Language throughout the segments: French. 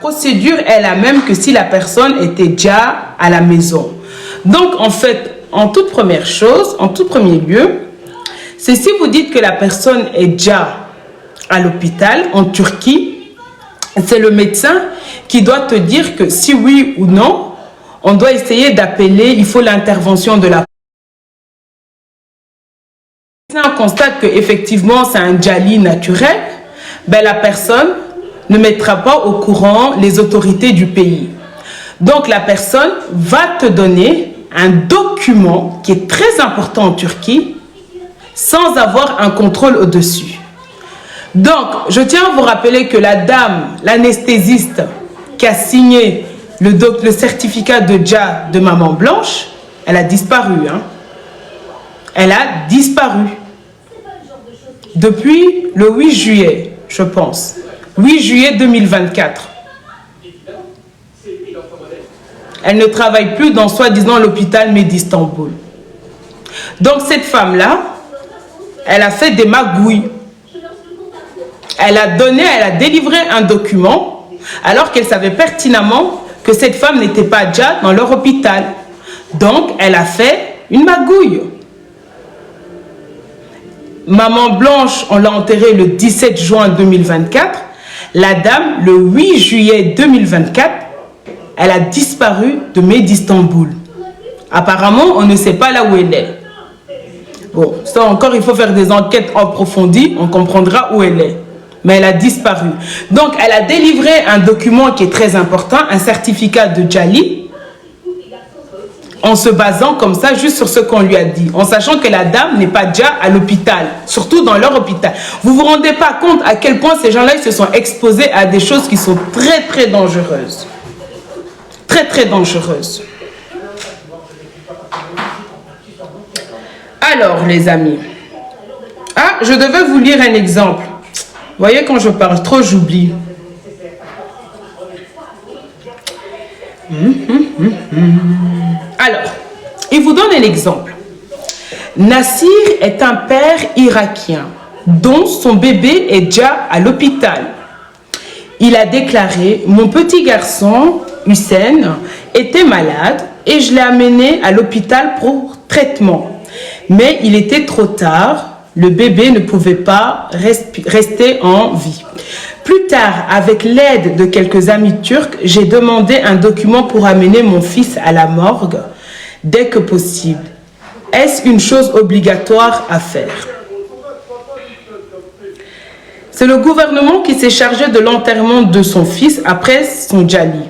procédure est la même que si la personne était déjà à la maison. Donc, en fait, en toute première chose, en tout premier lieu, c'est si vous dites que la personne est déjà à l'hôpital en Turquie, c'est le médecin qui doit te dire que si oui ou non, on doit essayer d'appeler, il faut l'intervention de la personne. On constate qu'effectivement c'est un djali naturel, ben la personne ne mettra pas au courant les autorités du pays. Donc la personne va te donner un document qui est très important en Turquie sans avoir un contrôle au-dessus. Donc, je tiens à vous rappeler que la dame, l'anesthésiste qui a signé le certificat de dja de Maman Blanche, elle a disparu. Hein? Elle a disparu. Depuis le 8 juillet, je pense. 8 juillet 2024. Elle ne travaille plus dans soi-disant l'hôpital d'Istanbul. Donc cette femme-là, elle a fait des magouilles. Elle a délivré un document alors qu'elle savait pertinemment que cette femme n'était pas déjà dans leur hôpital. Donc elle a fait une magouille. Maman Blanche, on l'a enterrée le 17 juin 2024. La dame, le 8 juillet 2024, elle a disparu de d'Istanbul. Apparemment, on ne sait pas là où elle est. Bon, ça encore, il faut faire des enquêtes approfondies, on comprendra où elle est. Mais elle a disparu. Donc, elle a délivré un document qui est très important, un certificat de djali, en se basant comme ça, juste sur ce qu'on lui a dit, en sachant que la dame n'est pas déjà à l'hôpital, surtout dans leur hôpital. Vous ne vous rendez pas compte à quel point ces gens-là se sont exposés à des choses qui sont très, très dangereuses. Très, très dangereuses. Alors, les amis, je devais vous lire un exemple. Vous voyez, quand je parle trop, j'oublie. Alors, il vous donne un exemple. Nassir est un père irakien dont son bébé est déjà à l'hôpital. Il a déclaré « Mon petit garçon, Hussein, était malade et je l'ai amené à l'hôpital pour traitement. Mais il était trop tard. Le bébé ne pouvait pas rester en vie. Plus tard, avec l'aide de quelques amis turcs, j'ai demandé un document pour amener mon fils à la morgue dès que possible. Est-ce une chose obligatoire à faire? C'est le gouvernement qui s'est chargé de l'enterrement de son fils après son djali.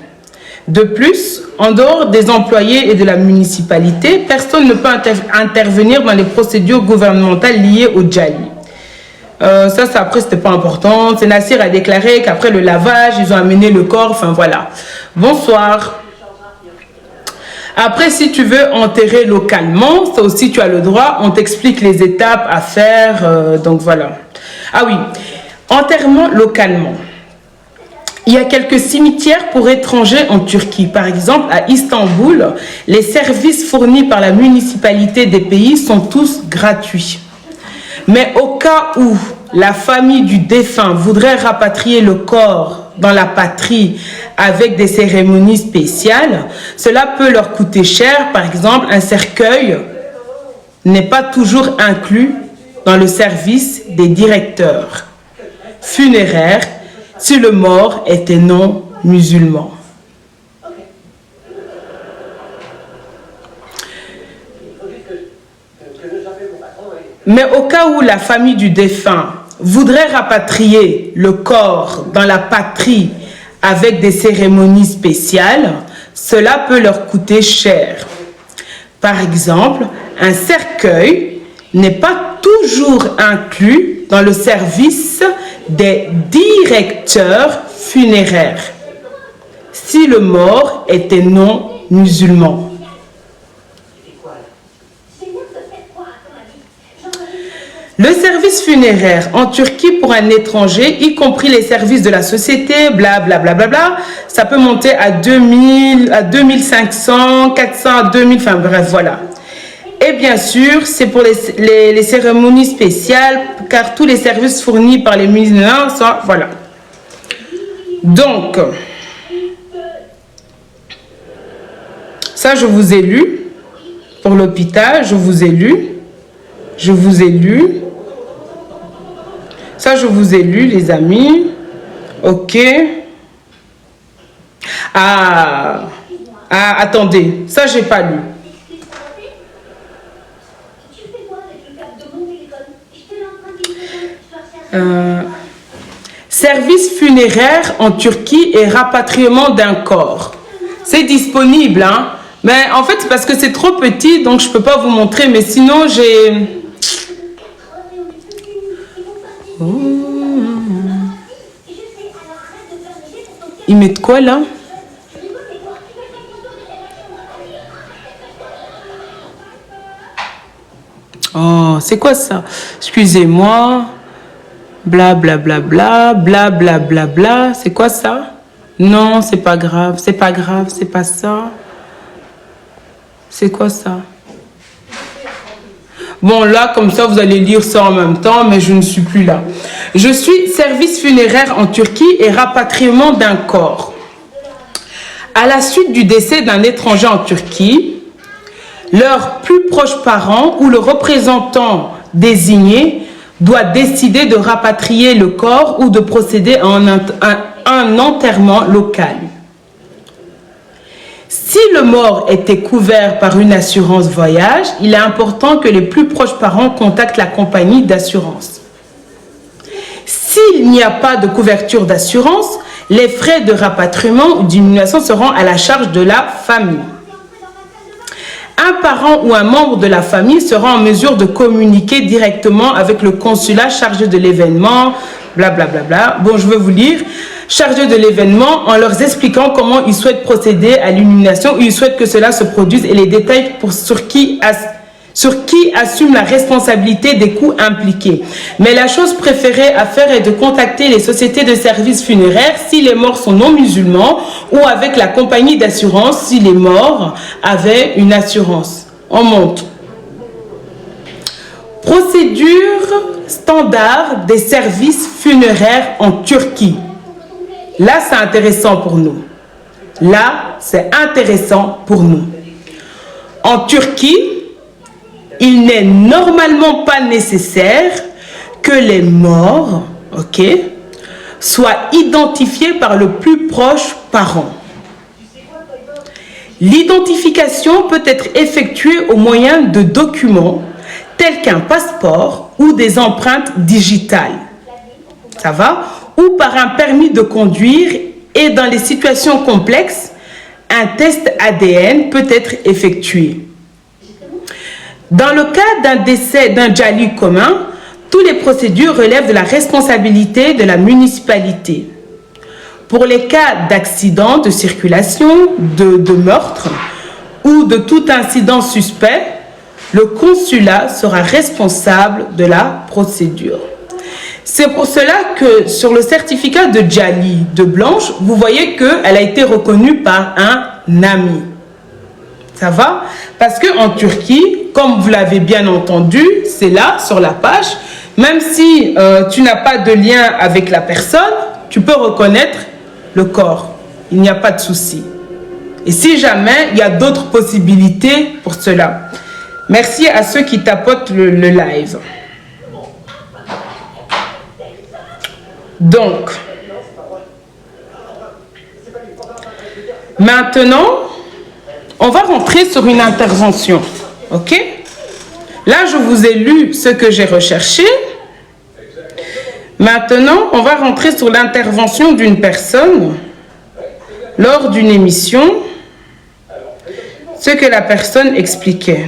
De plus, en dehors des employés et de la municipalité, personne ne peut intervenir dans les procédures gouvernementales liées au djali. Ça, après, c'était pas important. C'est Nassir a déclaré qu'après le lavage, ils ont amené le corps. Enfin, voilà. Bonsoir. Après, si tu veux enterrer localement, ça aussi, tu as le droit. On t'explique les étapes à faire. Donc, voilà. Ah oui, enterrement localement. Il y a quelques cimetières pour étrangers en Turquie. Par exemple, à Istanbul, les services fournis par la municipalité des pays sont tous gratuits. Mais au cas où la famille du défunt voudrait rapatrier le corps dans la patrie avec des cérémonies spéciales, cela peut leur coûter cher. Par exemple, un cercueil n'est pas toujours inclus dans le service des directeurs funéraires si le mort était non musulman. Mais au cas où la famille du défunt voudrait rapatrier le corps dans la patrie avec des cérémonies spéciales, cela peut leur coûter cher. Par exemple, un cercueil n'est pas toujours inclus dans le service des directeurs funéraires si le mort était non musulman. Le service funéraire en Turquie pour un étranger, y compris les services de la société, blablabla, ça peut monter à 2000, à 2500, 400, à 2000, enfin bref, voilà. Et bien sûr, c'est pour les cérémonies spéciales, car tous les services fournis par les musulmans sont, voilà. Donc, Ça, je vous ai lu. Pour l'hôpital, je vous ai lu. Je vous ai lu. Ça, je vous ai lu, les amis. Ok. Attendez. Ça, j'ai pas lu. Service funéraire en Turquie et rapatriement d'un corps. C'est disponible, hein. Mais en fait, c'est parce que c'est trop petit, donc je peux pas vous montrer. Mais sinon, j'ai... Ils mettent quoi, là? Oh, c'est quoi ça? Excusez-moi. Bla bla bla bla bla bla bla bla. C'est quoi ça? Non, c'est pas grave, c'est pas grave, c'est pas ça. C'est quoi ça? Bon, là, comme ça, vous allez lire ça en même temps, mais je ne suis plus là. Je suis service funéraire en Turquie et rapatriement d'un corps. À la suite du décès d'un étranger en Turquie, leurs plus proches parents ou le représentant désigné doit décider de rapatrier le corps ou de procéder à un enterrement local. Si le mort était couvert par une assurance voyage, il est important que les plus proches parents contactent la compagnie d'assurance. S'il n'y a pas de couverture d'assurance, les frais de rapatriement ou d'inhumation seront à la charge de la famille. Un parent ou un membre de la famille sera en mesure de communiquer directement avec le consulat chargé de l'événement, blablabla. Bla bla bla. Bon, je vais vous lire. Chargé de l'événement en leur expliquant comment ils souhaitent procéder à l'inhumation, où ils souhaitent que cela se produise et les détails sur qui assume la responsabilité des coûts impliqués. Mais la chose préférée à faire est de contacter les sociétés de services funéraires si les morts sont non musulmans ou avec la compagnie d'assurance si les morts avaient une assurance. On monte. Procédure standard des services funéraires en Turquie. Là, c'est intéressant pour nous. Là, c'est intéressant pour nous. En Turquie, il n'est normalement pas nécessaire que les morts, ok, soient identifiés par le plus proche parent. L'identification peut être effectuée au moyen de documents tels qu'un passeport ou des empreintes digitales. Ça va? Ou par un permis de conduire et dans les situations complexes, un test ADN peut être effectué. Dans le cas d'un décès d'un djali commun, toutes les procédures relèvent de la responsabilité de la municipalité. Pour les cas d'accident de circulation, de meurtre ou de tout incident suspect, le consulat sera responsable de la procédure. C'est pour cela que sur le certificat de djali de Blanche, vous voyez qu'elle a été reconnue par un ami. Ça va? Parce qu'en Turquie, comme vous l'avez bien entendu, c'est là, sur la page, même si tu n'as pas de lien avec la personne, tu peux reconnaître le corps. Il n'y a pas de souci. Et si jamais, il y a d'autres possibilités pour cela. Merci à ceux qui tapotent le live. Donc, maintenant, on va rentrer sur une intervention, ok? Là, je vous ai lu ce que j'ai recherché. Maintenant, on va rentrer sur l'intervention d'une personne lors d'une émission, ce que la personne expliquait.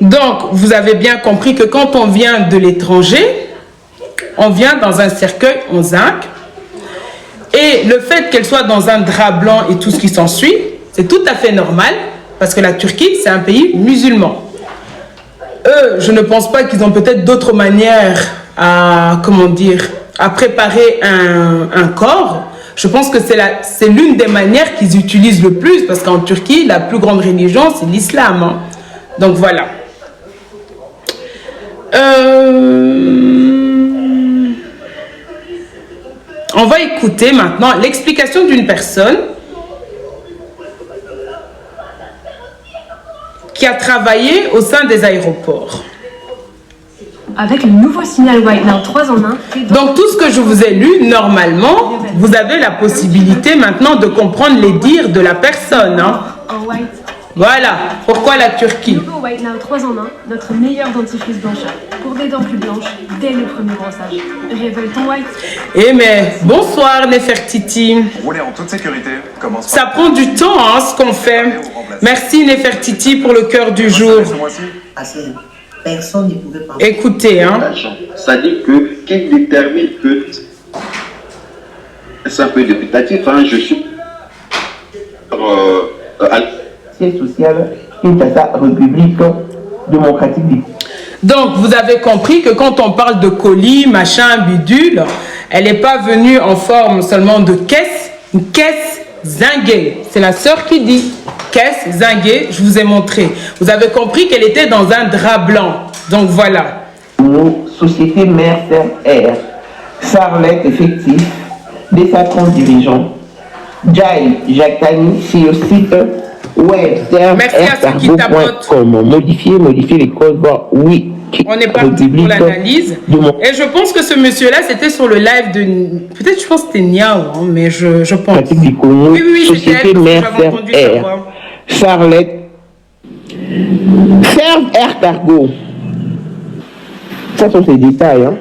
Donc, vous avez bien compris que quand on vient de l'étranger, on vient dans un cercueil en zinc. Et le fait qu'elle soit dans un drap blanc et tout ce qui s'ensuit, c'est tout à fait normal, parce que la Turquie, c'est un pays musulman. Eux, je ne pense pas qu'ils ont peut-être d'autres manières à, comment dire, à préparer un corps. Je pense que c'est l'une des manières qu'ils utilisent le plus, parce qu'en Turquie, la plus grande religion, c'est l'islam. Hein. Donc voilà. On va écouter maintenant l'explication d'une personne qui a travaillé au sein des aéroports. Avec le nouveau signal White Now 3 en 1. Donc tout ce que je vous ai lu, normalement, vous avez la possibilité maintenant de comprendre les dires de la personne. Hein. En white. Voilà, pourquoi la Turquie? Nouveau White Now 3 en 1, notre meilleur dentifrice blancheur. Pour des dents plus blanches, dès le premier brossage. Révèle ton white. Eh mais, bonsoir Nefertiti. Rouler en toute sécurité. Commence Ça prend du temps, hein, ce qu'on fait. Merci Nefertiti pour le cœur du jour. Personne ne pouvait pas. Écoutez, hein. Ça dit que qui détermine que c'est un peu dubitatif, hein, je suis Siège social Kinshasa, République démocratique du Donc, vous avez compris que quand on parle de colis, machin, bidule, elle n'est pas venue en forme seulement de caisse, une caisse zinguée. C'est la sœur qui dit caisse zinguée, je vous ai montré. Vous avez compris qu'elle était dans un drap blanc. Donc, voilà. Nos sociétés mère Air, Charlotte effectif, des patrons dirigeants, Jai Jactani sur le site web Merci à ceux qui tapotent. Modifier les codes, voir oui. On est parti pour l'analyse. Et je pense que ce monsieur-là, c'était sur le live de... Peut-être, je pense que c'était Niao, hein, mais je pense. Oui, société mère Air, Charlotte, Serve Air Cargo. Ça sont ces détails. Hein.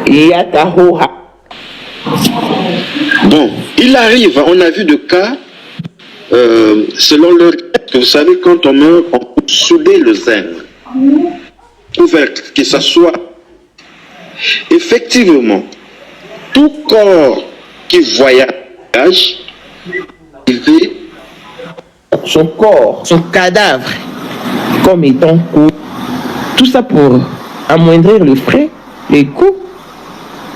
Yatahoha. Bon, il arrive, on a vu de cas, selon leur... Vous savez, quand on meurt, on peut souder le zinc. Couvercle, que ce soit... Effectivement, tout corps qui voyage, son corps, son cadavre, comme étant court. Tout ça pour amoindrir les frais, les coûts,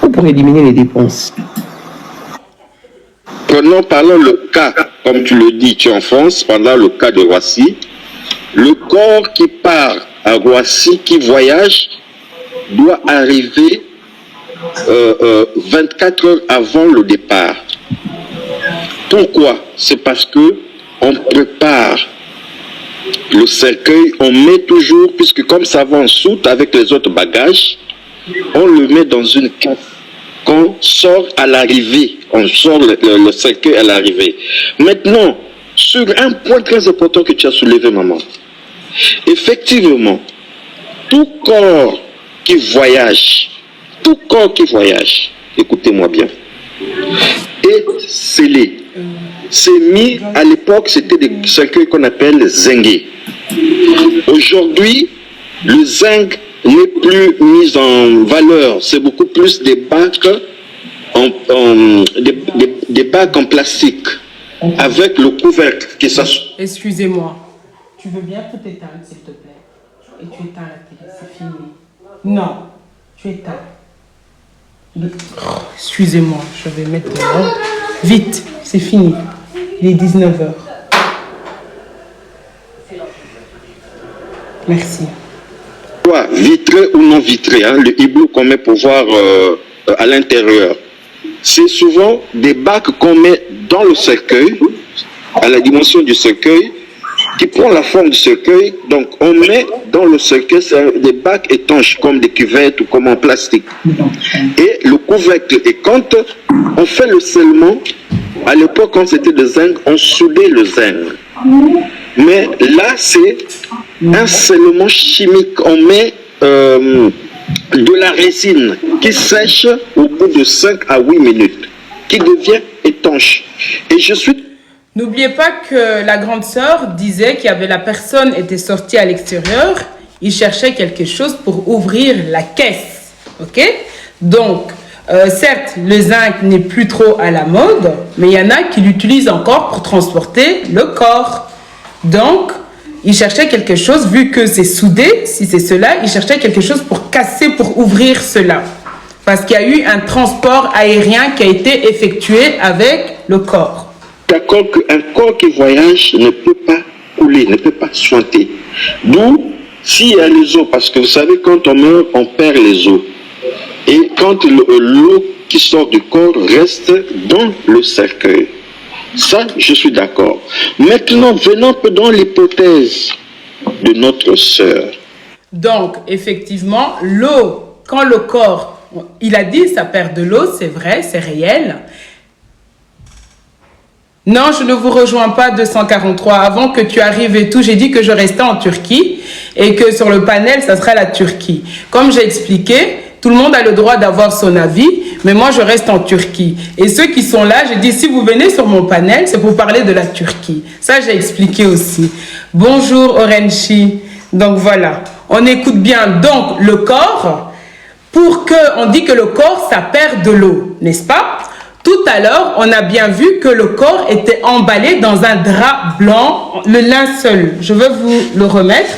ou pour éliminer les dépenses. Parlons le cas, comme tu le dis, tu es en France, pendant le cas de Roissy. Le corps qui part à Roissy, qui voyage, doit arriver 24 heures avant le départ. Pourquoi? C'est parce que on prépare le cercueil, on met toujours, puisque comme ça va en soute avec les autres bagages, on le met dans une caisse qu'on sort à l'arrivée. On sort le cercueil à l'arrivée. Maintenant, sur un point très important que tu as soulevé, maman. Effectivement, tout corps qui voyage, écoutez-moi bien, est scellé. C'est mis, à l'époque, c'était des cercueils qu'on appelle zingués. Aujourd'hui, le zinc n'est plus mis en valeur. C'est beaucoup plus des bacs des bacs en plastique avec le couvercle que ça. Excusez-moi. Tu veux bien tout éteindre, s'il te plaît? Et tu éteins la télé, c'est fini. Non, tu éteins. Excusez-moi, je vais mettre dehors. Vite, c'est fini. Il est 19h. Merci. Vitré ou non vitré, hein, le hibou qu'on met pour voir à l'intérieur. C'est souvent des bacs qu'on met dans le cercueil, à la dimension du cercueil, qui prend la forme du cercueil. Donc on met dans le cercueil des bacs étanches, comme des cuvettes ou comme en plastique. Et le couvercle, et quand on fait le scellement, à l'époque quand c'était de zinc, on soudait le zinc. Mais là c'est un scellement chimique. On met de la résine qui sèche au bout de 5 à 8 minutes, qui devient étanche. Et je suis... N'oubliez pas que la grande sœur disait qu'il y avait la personne était sortie à l'extérieur, il cherchait quelque chose pour ouvrir la caisse. Ok? Donc, certes, le zinc n'est plus trop à la mode, mais il y en a qui l'utilisent encore pour transporter le corps. Donc, il cherchait quelque chose, vu que c'est soudé, si c'est cela, il cherchait quelque chose pour casser, pour ouvrir cela. Parce qu'il y a eu un transport aérien qui a été effectué avec le corps. D'accord qu'un corps qui voyage ne peut pas couler, ne peut pas suinter. D'où, s'il y a les os, parce que vous savez, quand on meurt, on perd les os. Et quand l'eau qui sort du corps reste dans le cercueil. Ça, je suis d'accord. Maintenant, venons un peu dans l'hypothèse de notre sœur. Donc, effectivement, l'eau, quand le corps, il a dit, ça perd de l'eau, c'est vrai, c'est réel. Non, je ne vous rejoins pas 243. Avant que tu arrives et tout, j'ai dit que je restais en Turquie et que sur le panel, ça sera la Turquie. Comme j'ai expliqué, tout le monde a le droit d'avoir son avis, mais moi, je reste en Turquie. Et ceux qui sont là, j'ai dit, si vous venez sur mon panel, c'est pour parler de la Turquie. Ça, j'ai expliqué aussi. Bonjour, Orenchi. Donc, voilà. On écoute bien. Donc, le corps, on dit que le corps, ça perd de l'eau, n'est-ce pas? Tout à l'heure, on a bien vu que le corps était emballé dans un drap blanc, le linceul. Je vais vous le remettre.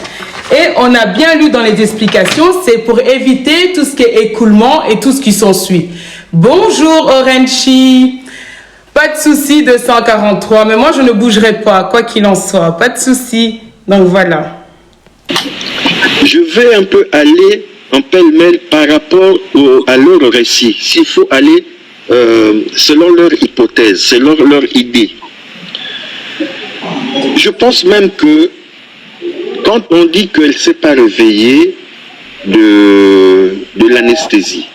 Et on a bien lu dans les explications, c'est pour éviter tout ce qui est écoulement et tout ce qui s'ensuit. Bonjour Orenchi. Pas de souci 243, mais moi je ne bougerai pas, quoi qu'il en soit. Pas de souci. Donc voilà. Je vais un peu aller en pêle-mêle par rapport à leur récit. S'il faut aller selon leur hypothèse, selon leur idée. Je pense même que quand on dit qu'elle ne s'est pas réveillée de l'anesthésie,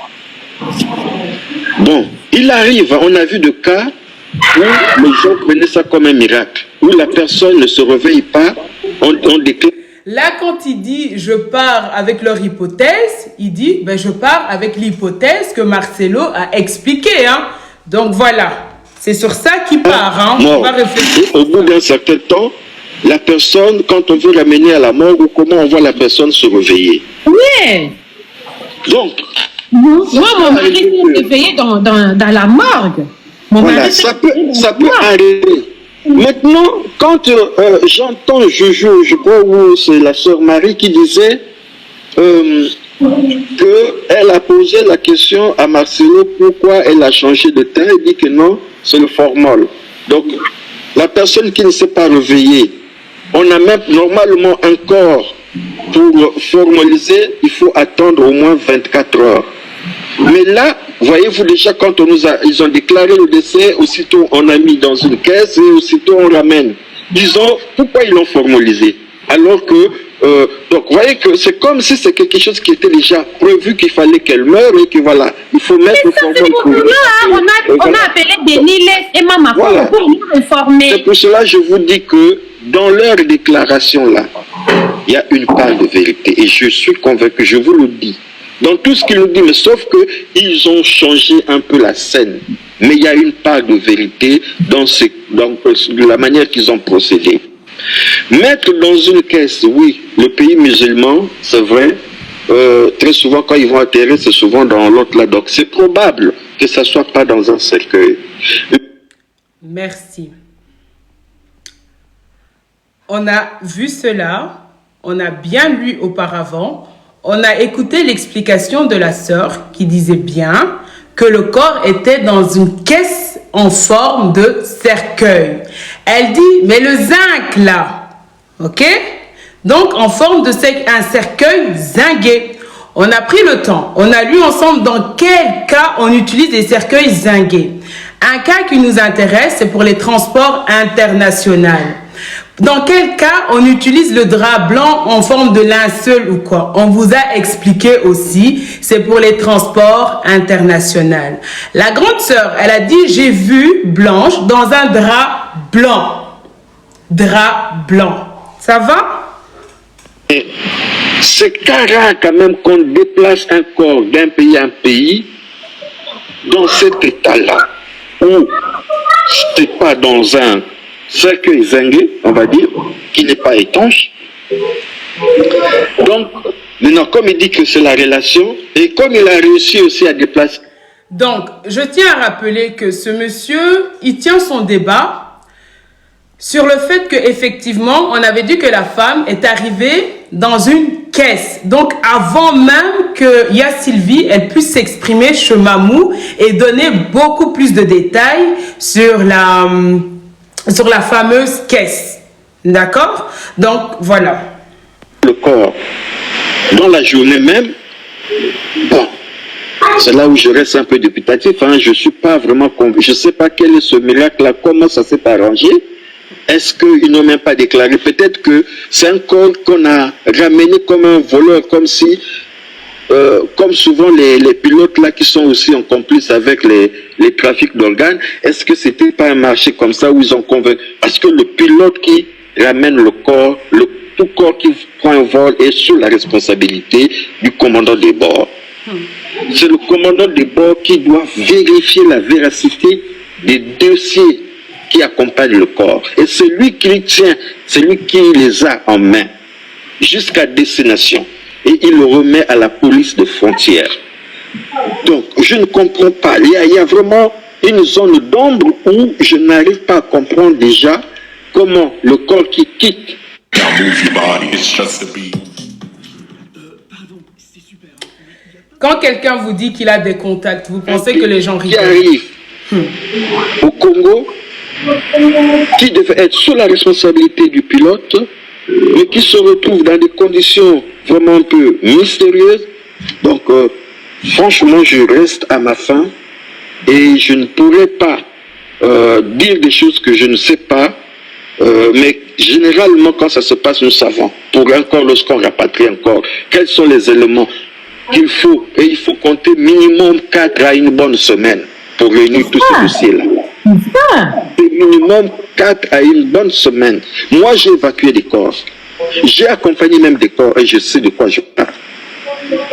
bon, il arrive, on a vu de cas où les gens prenaient ça comme un miracle, où la personne ne se réveille pas, on déclare. Là, quand il dit « je pars avec leur hypothèse », il dit ben, « je pars avec l'hypothèse que Marcelo a expliqué. Hein. » Donc voilà, c'est sur ça qu'il part. Hein. On va réfléchir. Au bout d'un certain temps, la personne, quand on veut l'amener à la mort, ou comment on voit la personne se réveiller. Oui. Donc, moi, mon mari s'est réveillé dans la morgue. Mon voilà, mari ça peut arriver. Maintenant, quand j'entends Jojo, je crois que c'est la sœur Marie qui disait qu'elle a posé la question à Marcelo pourquoi elle a changé de teint, elle dit que non, c'est le formol. Donc, la personne qui ne s'est pas réveillée, on a même normalement un corps pour formaliser, il faut attendre au moins 24 heures. Mais là, voyez-vous déjà, quand ils ont déclaré le décès, aussitôt on a mis dans une caisse et aussitôt on ramène. Disons, pourquoi ils l'ont formalisé? Alors que, donc vous voyez que c'est comme si c'est quelque chose qui était déjà prévu qu'il fallait qu'elle meure et que voilà, il faut mettre le formol pour... On a appelé Denis et Maman pour nous informer. C'est pour cela que je vous dis que dans leur déclaration là, il y a une part de vérité et je suis convaincu, je vous le dis. Dans tout ce qu'ils nous disent, mais sauf qu'ils ont changé un peu la scène. Mais il y a une part de vérité dans la manière qu'ils ont procédé. Mettre dans une caisse, oui, le pays musulman, c'est vrai, très souvent quand ils vont atterrir, c'est souvent dans l'autre là. Donc c'est probable que ça ne soit pas dans un cercueil. Merci. On a vu cela, on a bien lu auparavant. On a écouté l'explication de la sœur qui disait bien que le corps était dans une caisse en forme de cercueil. Elle dit, mais le zinc là, ok? Donc en forme de un cercueil zingué. On a pris le temps, on a lu ensemble dans quel cas on utilise des cercueils zingués. Un cas qui nous intéresse, c'est pour les transports internationaux. Dans quel cas on utilise le drap blanc en forme de linceul ou quoi? On vous a expliqué aussi, c'est pour les transports internationaux. La grande sœur, elle a dit, j'ai vu Blanche dans un drap blanc. Drap blanc. Ça va? C'est rare quand même qu'on déplace un corps d'un pays à un pays dans cet état-là, où c'est pas dans un cercueil zingué, on va dire, qui n'est pas étanche. Donc, maintenant, comme il dit que c'est la relation, et comme il a réussi aussi à déplacer... Donc, je tiens à rappeler que ce monsieur, il tient son débat sur le fait qu'effectivement, on avait dit que la femme est arrivée dans une caisse. Donc, avant même que Ya Sylvie, elle puisse s'exprimer chez Mamou et donner beaucoup plus de détails sur la fameuse caisse. D'accord? Donc, voilà. Le corps, dans la journée même, bon, C'est là où je reste un peu dubitatif. Hein. Je ne suis pas vraiment convaincu. Je ne sais pas quel est ce miracle-là, comment ça s'est arrangé. Est-ce qu'ils n'ont même pas déclaré? Peut-être que c'est un corps qu'on a ramené comme un voleur, comme si, comme souvent les pilotes là qui sont aussi en complice avec les trafics d'organes, est-ce que c'était pas un marché comme ça où ils ont convaincu? Parce que le pilote qui ramène le corps, tout corps qui prend un vol est sous la responsabilité du commandant de bord. C'est le commandant de bord qui doit vérifier la véracité des dossiers qui accompagnent le corps. Et c'est lui qui les tient, c'est lui qui les a en main jusqu'à destination. Et il le remet à la police de frontières. Donc, je ne comprends pas. Il y a vraiment une zone d'ombre où je n'arrive pas à comprendre déjà comment le corps qui quitte. Quand quelqu'un vous dit qu'il a des contacts, vous pensez que les gens qui rigolent? arrive au Congo, qui devait être sous la responsabilité du pilote, mais qui se retrouve dans des conditions vraiment un peu mystérieuses. Donc, franchement, je reste à ma faim et je ne pourrais pas dire des choses que je ne sais pas, mais généralement, quand ça se passe, nous savons, pour un corps, lorsqu'on rapatrie un corps, quels sont les éléments qu'il faut, et il faut compter minimum 4 à une bonne semaine pour réunir tout ce dossier-là. Minimum 4 à une bonne semaine. Moi, j'ai évacué des corps. J'ai accompagné même des corps et je sais de quoi je parle.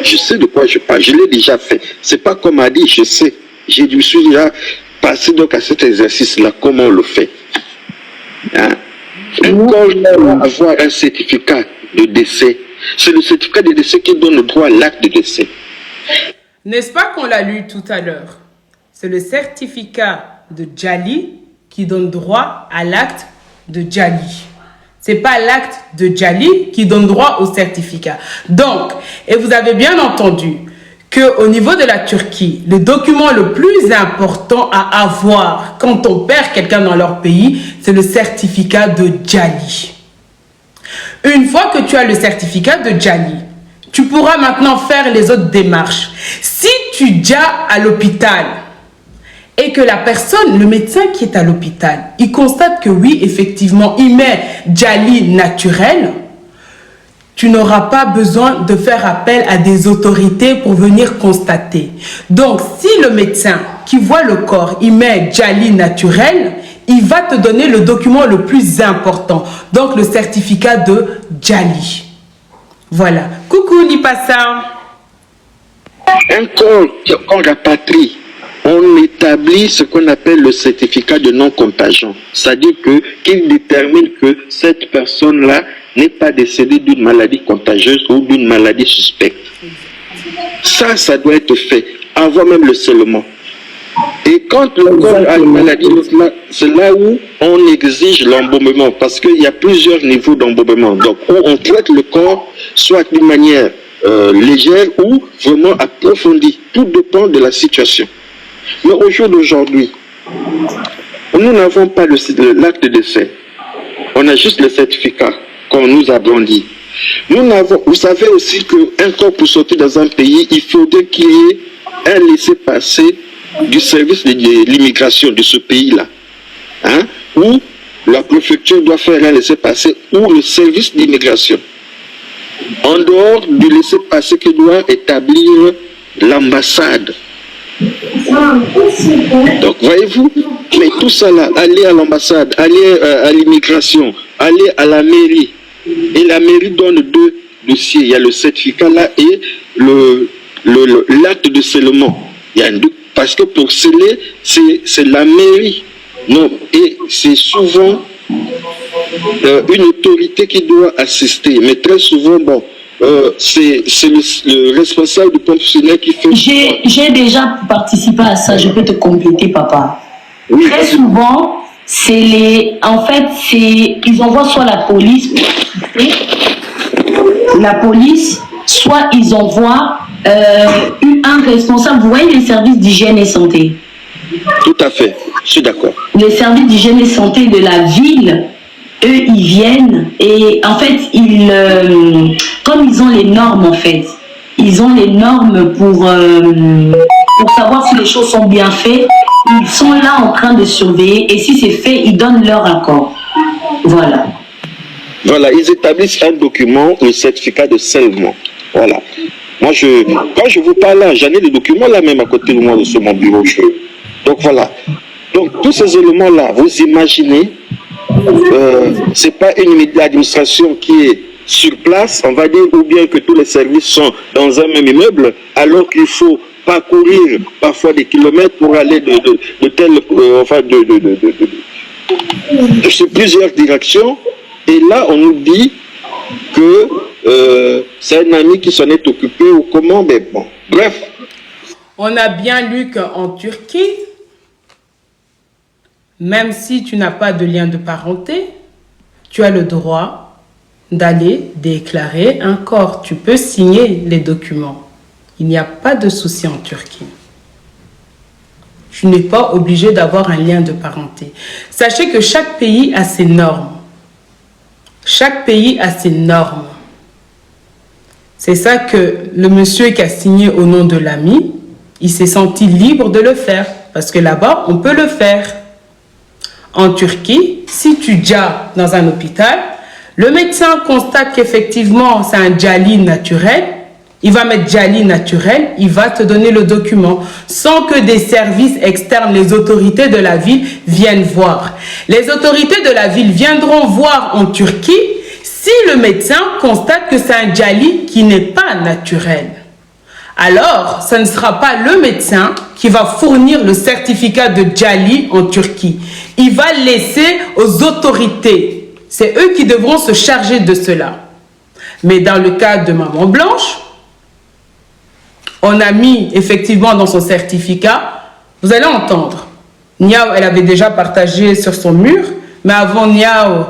Je sais de quoi je parle. Je l'ai déjà fait. C'est pas comme a dit, je sais. Je me suis déjà passé donc à cet exercice-là, comment on le fait. Hein? Un corps doit avoir un certificat de décès. C'est le certificat de décès qui donne le droit à l'acte de décès. N'est-ce pas qu'on l'a lu tout à l'heure? C'est le certificat de Djali qui donne droit à l'acte de Djali. C'est pas l'acte de Djali qui donne droit au certificat. Donc, et vous avez bien entendu qu'au niveau de la Turquie, le document le plus important à avoir quand on perd quelqu'un dans leur pays, c'est le certificat de Djali. Une fois que tu as le certificat de Djali, tu pourras maintenant faire les autres démarches. Si tu dis à l'hôpital et que la personne, le médecin qui est à l'hôpital, il constate que oui, effectivement, il met Djali naturel, tu n'auras pas besoin de faire appel à des autorités pour venir constater. Donc, si le médecin qui voit le corps, il met Djali naturel, il va te donner le document le plus important, donc le certificat de Djali. Voilà. Coucou Lipassa. Un corps qu'on rapatrie, on établit ce qu'on appelle le certificat de non-contagion. C'est-à-dire qu'il détermine que cette personne-là n'est pas décédée d'une maladie contagieuse ou d'une maladie suspecte. Ça doit être fait avant même le scellement. Et quand le corps a une maladie, c'est là où on exige l'embaumement, parce qu'il y a plusieurs niveaux d'embaumement. Donc, on traite le corps soit d'une manière légère ou vraiment approfondie. Tout dépend de la situation. Mais au jour d'aujourd'hui, nous n'avons pas l'acte de décès. On a juste le certificat qu'on nous a brandi. Vous savez aussi qu'un corps pour sortir dans un pays, il faudrait qu'il y ait un laissez-passer du service de l'immigration de ce pays-là. Hein? Où la préfecture doit faire un laissez-passer ou le service d'immigration. En dehors du laissez-passer que doit établir l'ambassade. Donc, voyez-vous, mais tout ça là, aller à l'ambassade, aller à l'immigration, aller à la mairie, et la mairie donne 2 dossiers. Il y a le certificat là et l'acte de scellement. Il y a parce que pour sceller, c'est la mairie. Non, et c'est souvent une autorité qui doit assister. Mais très souvent, bon, c'est le responsable du fonctionnaire qui fait... J'ai déjà participé à ça, je peux te compléter, papa. Oui, très souvent, ils envoient soit la police, soit ils envoient un responsable, vous voyez les services d'hygiène et santé. Tout à fait, je suis d'accord. Les services d'hygiène et santé de la ville, eux, ils viennent et en fait, comme ils ont les normes en fait, ils ont les normes pour savoir si les choses sont bien faites. Ils sont là en train de surveiller et si c'est fait, ils donnent leur accord. Voilà. Voilà, ils établissent un document, le certificat de scellement. Voilà. Moi, quand je vous parle là, j'en ai des documents là même à côté de moi sur mon bureau. Donc voilà. Donc tous ces éléments-là, vous imaginez, c'est pas une administration qui est sur place, on va dire, ou bien que tous les services sont dans un même immeuble, alors qu'il faut parcourir parfois des kilomètres pour aller sur plusieurs directions. Et là, on nous dit que c'est un ami qui s'en est occupé ou comment, mais bon, bref. On a bien lu qu'en Turquie, même si tu n'as pas de lien de parenté, tu as le droit d'aller déclarer un corps. Tu peux signer les documents. Il n'y a pas de souci en Turquie. Tu n'es pas obligé d'avoir un lien de parenté. Sachez que chaque pays a ses normes. Chaque pays a ses normes. C'est ça que le monsieur qui a signé au nom de l'ami, il s'est senti libre de le faire. Parce que là-bas, on peut le faire. En Turquie, si tu djas dans un hôpital, le médecin constate qu'effectivement c'est un djali naturel, il va mettre djali naturel, il va te donner le document sans que des services externes, les autorités de la ville viennent voir. Les autorités de la ville viendront voir en Turquie si le médecin constate que c'est un djali qui n'est pas naturel. Alors, ce ne sera pas le médecin qui va fournir le certificat de djali en Turquie. Il va laisser aux autorités. C'est eux qui devront se charger de cela. Mais dans le cas de Maman Blanche, on a mis effectivement dans son certificat, vous allez entendre, Niao, elle avait déjà partagé sur son mur, mais avant Niao,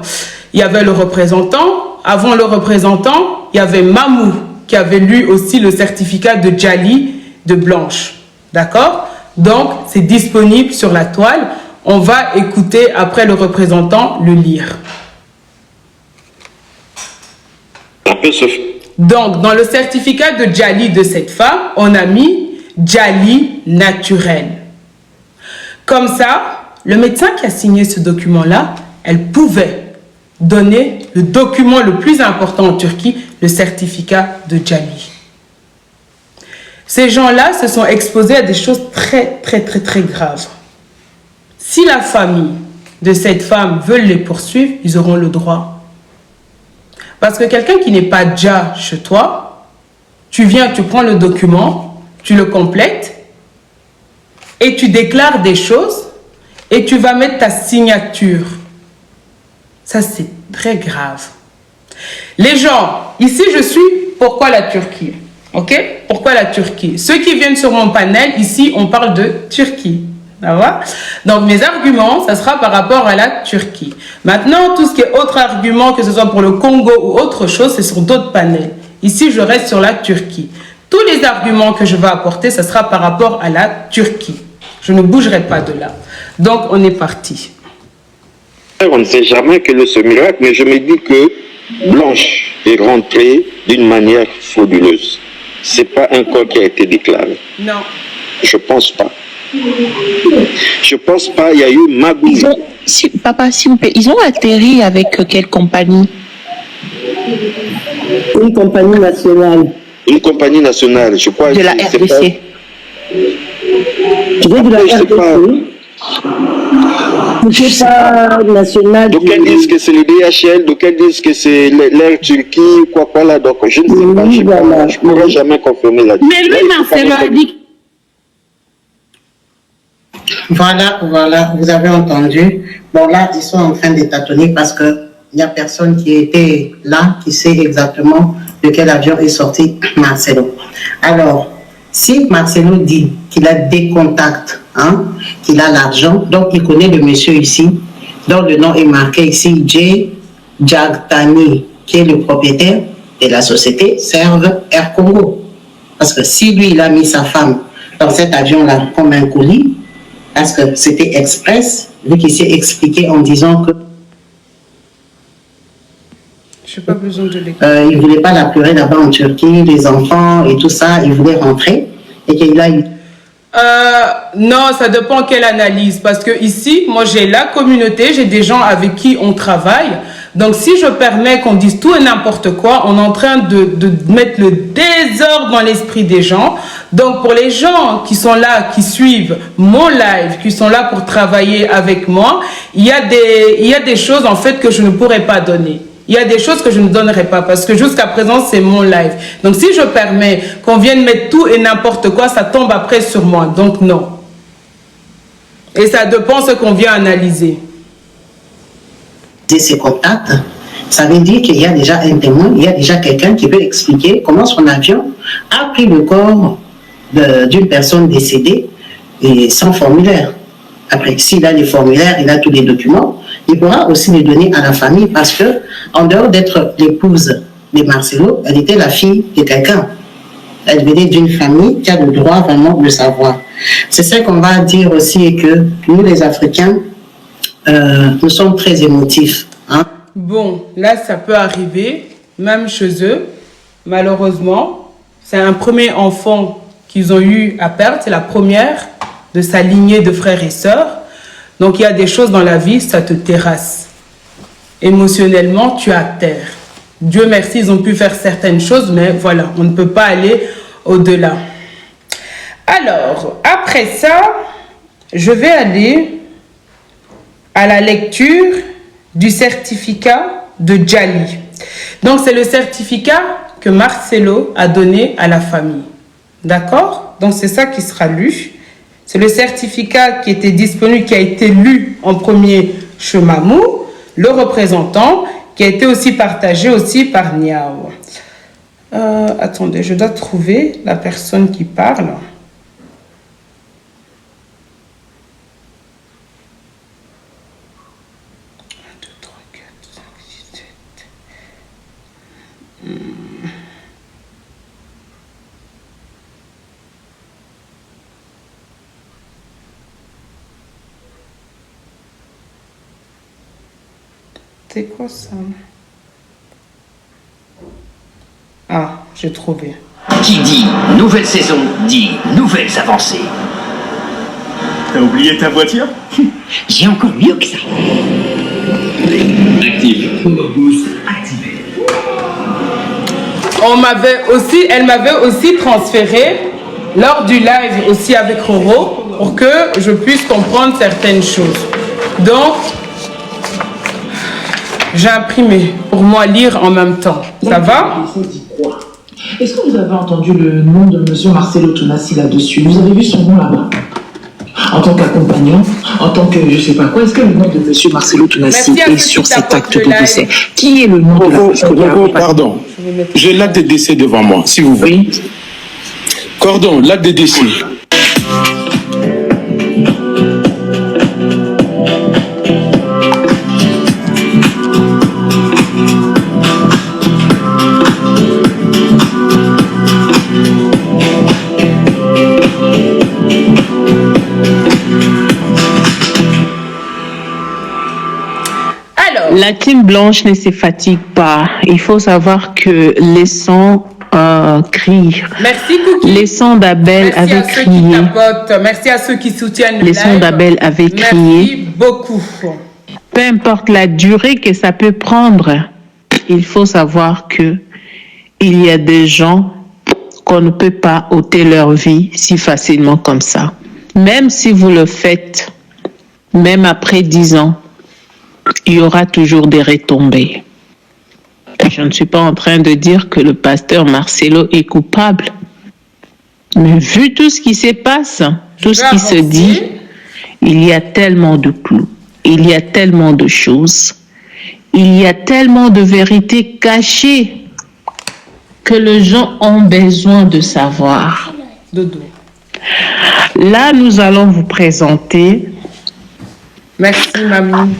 il y avait le représentant. Avant le représentant, il y avait Mamou qui avait lu aussi le certificat de djali de Blanche. D'accord? Donc, c'est disponible sur la toile. On va écouter après le représentant le lire. Donc, dans le certificat de djali de cette femme, on a mis djali naturel. Comme ça, le médecin qui a signé ce document-là, elle pouvait donner le document le plus important en Turquie, le certificat de djali. Ces gens-là se sont exposés à des choses très graves. Si la famille de cette femme veut les poursuivre, ils auront le droit. Parce que quelqu'un qui n'est pas déjà chez toi, tu viens, tu prends le document, tu le complètes et tu déclares des choses et tu vas mettre ta signature. Ça, c'est très grave. Les gens, ici je suis, pourquoi la Turquie? Ok? Pourquoi la Turquie? Ceux qui viennent sur mon panel, ici on parle de Turquie. Donc mes arguments, ça sera par rapport à la Turquie. Maintenant, tout ce qui est autre argument, que ce soit pour le Congo ou autre chose, c'est sur d'autres panels. Ici, je reste sur la Turquie. Tous les arguments que je vais apporter, ça sera par rapport à la Turquie. Je ne bougerai pas de là. Donc, on est parti. On ne sait jamais quel est ce miracle, mais je me dis que Blanche est rentrée d'une manière frauduleuse. Ce n'est pas un corps qui a été déclaré. Non. Je ne pense pas. Je pense pas, il y a eu Magou. Papa, s'il vous plaît, ils ont atterri avec quelle compagnie? Une compagnie nationale. Une compagnie nationale, je crois. De la RDC. Tu veux de la RDC? C'est pas national. Donc elles disent que c'est le DHL, donc elles disent que c'est l'Air Turquie, quoi là. Donc je ne sais pas, je ne pourrai jamais confirmer là-dessus. Mais lui, Marcelo a dit. Voilà, vous avez entendu. Bon, là, ils sont en train de tâtonner parce qu'il n'y a personne qui était là, qui sait exactement de quel avion est sorti Marcelo. Alors, si Marcelo dit qu'il a des contacts, hein, qu'il a l'argent, donc il connaît le monsieur ici, dont le nom est marqué ici, J. Jagtani, qui est le propriétaire de la société Serve Air Congo. Parce que si lui, il a mis sa femme dans cet avion-là comme un colis, parce que c'était express, vu qu'il s'est expliqué en disant que... Je n'ai pas besoin de l'écouter. Il ne voulait pas la pleurer là-bas en Turquie, les enfants et tout ça, il voulait rentrer et qu'il a eu. Non, ça dépend quelle analyse. Parce que ici, moi, j'ai la communauté, j'ai des gens avec qui on travaille. Donc, si je permets qu'on dise tout et n'importe quoi, on est en train de mettre le désordre dans l'esprit des gens. Donc, pour les gens qui sont là, qui suivent mon live, qui sont là pour travailler avec moi, il y a des choses, en fait, que je ne pourrais pas donner. Il y a des choses que je ne donnerai pas parce que jusqu'à présent, c'est mon live. Donc, si je permets qu'on vienne mettre tout et n'importe quoi, ça tombe après sur moi. Donc, non. Et ça dépend de ce qu'on vient analyser. Ses contacts, ça veut dire qu'il y a déjà un témoin, il y a déjà quelqu'un qui peut expliquer comment son avion a pris le corps d'une personne décédée et sans formulaire. Après, s'il a les formulaires, il a tous les documents, il pourra aussi les donner à la famille parce que, en dehors d'être l'épouse de Marcelo, elle était la fille de quelqu'un. Elle venait d'une famille qui a le droit vraiment de le savoir. C'est ça qu'on va dire aussi et que nous, les Africains, nous sommes très émotifs. Hein? Bon, là, ça peut arriver, même chez eux. Malheureusement, c'est un premier enfant qu'ils ont eu à perdre. C'est la première de sa lignée de frères et sœurs. Donc, il y a des choses dans la vie, ça te terrasse. Émotionnellement, tu es à terre. Dieu merci, ils ont pu faire certaines choses, mais voilà, on ne peut pas aller au-delà. Alors, après ça, je vais aller à la lecture du certificat de Djali. Donc, c'est le certificat que Marcelo a donné à la famille. D'accord? Donc, c'est ça qui sera lu. C'est le certificat qui était disponible, qui a été lu en premier chez Mamou, le représentant, qui a été aussi partagé aussi par Niao. Attendez, je dois trouver la personne qui parle. 2, 3, 4, 5, 6, 7. C'est quoi ça? Ah, j'ai trouvé. Qui dit nouvelle saison dit nouvelles avancées. T'as oublié ta voiture? J'ai encore mieux que ça. Active. Boost activé. Elle m'avait aussi transféré lors du live aussi avec Roro pour que je puisse comprendre certaines choses. Donc, j'ai imprimé pour moi lire en même temps. Ça va? Est-ce que vous avez entendu le nom de M. Marcelo Tonassi là-dessus? Vous avez vu son nom là-bas? En tant qu'accompagnant, en tant que je sais pas quoi, est-ce que le nom de M. Marcelo Tonassi est sur cet acte de décès? Qui est le nom de la personne? Pardon, j'ai l'acte de décès devant moi, si vous voulez. Oui. Cordon, l'acte de décès. La team blanche ne se fatigue pas. Il faut savoir que les sons crient. Merci Cookie. Les sons d'Abel avaient crié. Merci à ceux qui soutiennent le Les live. sons d'Abel avaient crié. Merci beaucoup. Peu importe la durée que ça peut prendre, il faut savoir que il y a des gens qu'on ne peut pas ôter leur vie si facilement comme ça. Même si vous le faites, même après 10 ans, il y aura toujours des retombées. Je ne suis pas en train de dire que le pasteur Marcelo est coupable. Mais vu tout ce qui se passe, tout ce qui se dit, il y a tellement de clous, il y a tellement de choses, il y a tellement de vérités cachées que les gens ont besoin de savoir. Là, nous allons vous présenter Merci, mamie.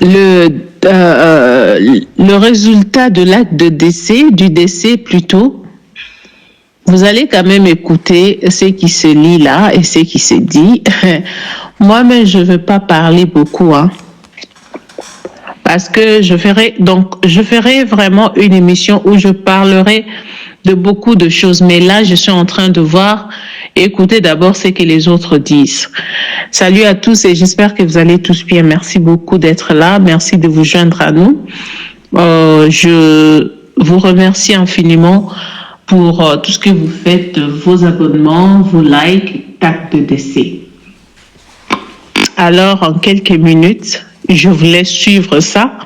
Le résultat de l'acte de décès, du décès plutôt. Vous allez quand même écouter ce qui se lit là et ce qui se dit. Moi-même, je ne veux pas parler beaucoup. Hein. parce que je ferai vraiment une émission où je parlerai de beaucoup de choses. Mais là, je suis en train de voir et écouter d'abord ce que les autres disent. Salut à tous et j'espère que vous allez tous bien. Merci beaucoup d'être là. Merci de vous joindre à nous. Je vous remercie infiniment pour tout ce que vous faites, vos abonnements, vos likes, tac de décès. Alors, en quelques minutes, je vous laisse suivre ça.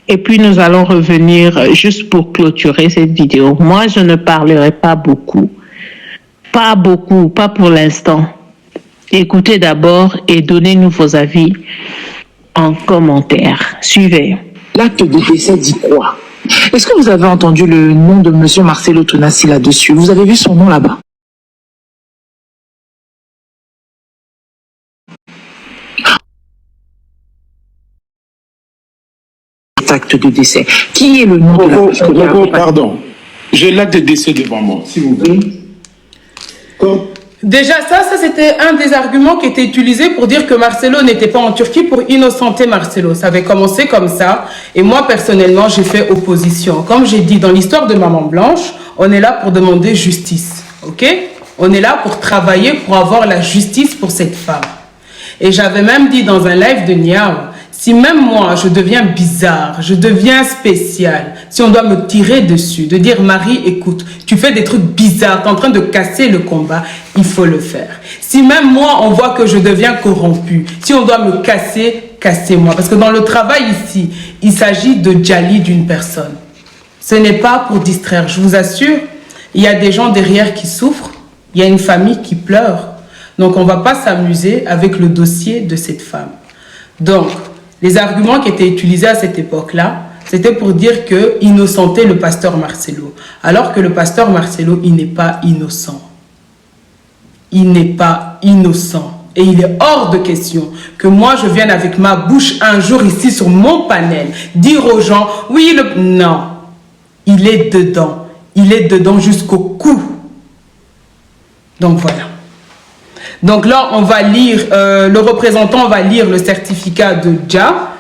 Et puis, nous allons revenir juste pour clôturer cette vidéo. Moi, je ne parlerai pas beaucoup. Pas beaucoup, pas pour l'instant. Écoutez d'abord et donnez-nous vos avis en commentaire. Suivez. L'acte de décès dit quoi? Est-ce que vous avez entendu le nom de monsieur Marcelo Tonassi là-dessus? Vous avez vu son nom là-bas? Acte de décès. Qui est le nom de la personne? Pardon. J'ai l'acte de décès devant moi, s'il vous plaît. Déjà, ça c'était un des arguments qui était utilisé pour dire que Marcelo n'était pas en Turquie pour innocenter Marcelo. Ça avait commencé comme ça. Et moi, personnellement, j'ai fait opposition. Comme j'ai dit, dans l'histoire de Maman Blanche, on est là pour demander justice. Ok? On est là pour travailler, pour avoir la justice pour cette femme. Et j'avais même dit dans un live de Niao, si même moi, je deviens bizarre, je deviens spécial, si on doit me tirer dessus, de dire, Marie, écoute, tu fais des trucs bizarres, tu es en train de casser le combat, il faut le faire. Si même moi, on voit que je deviens corrompu, si on doit me casser, cassez-moi. Parce que dans le travail ici, il s'agit de Djali d'une personne. Ce n'est pas pour distraire, je vous assure, il y a des gens derrière qui souffrent, il y a une famille qui pleure. Donc, on ne va pas s'amuser avec le dossier de cette femme. Donc, les arguments qui étaient utilisés à cette époque-là, c'était pour dire qu'il innocentait le pasteur Marcelo. Alors que le pasteur Marcelo, il n'est pas innocent. Il n'est pas innocent. Et il est hors de question que moi, je vienne avec ma bouche un jour ici sur mon panel, dire aux gens, oui, non, il est dedans. Il est dedans jusqu'au cou. Donc voilà. Donc là, on va lire, le représentant va lire le certificat de Dja,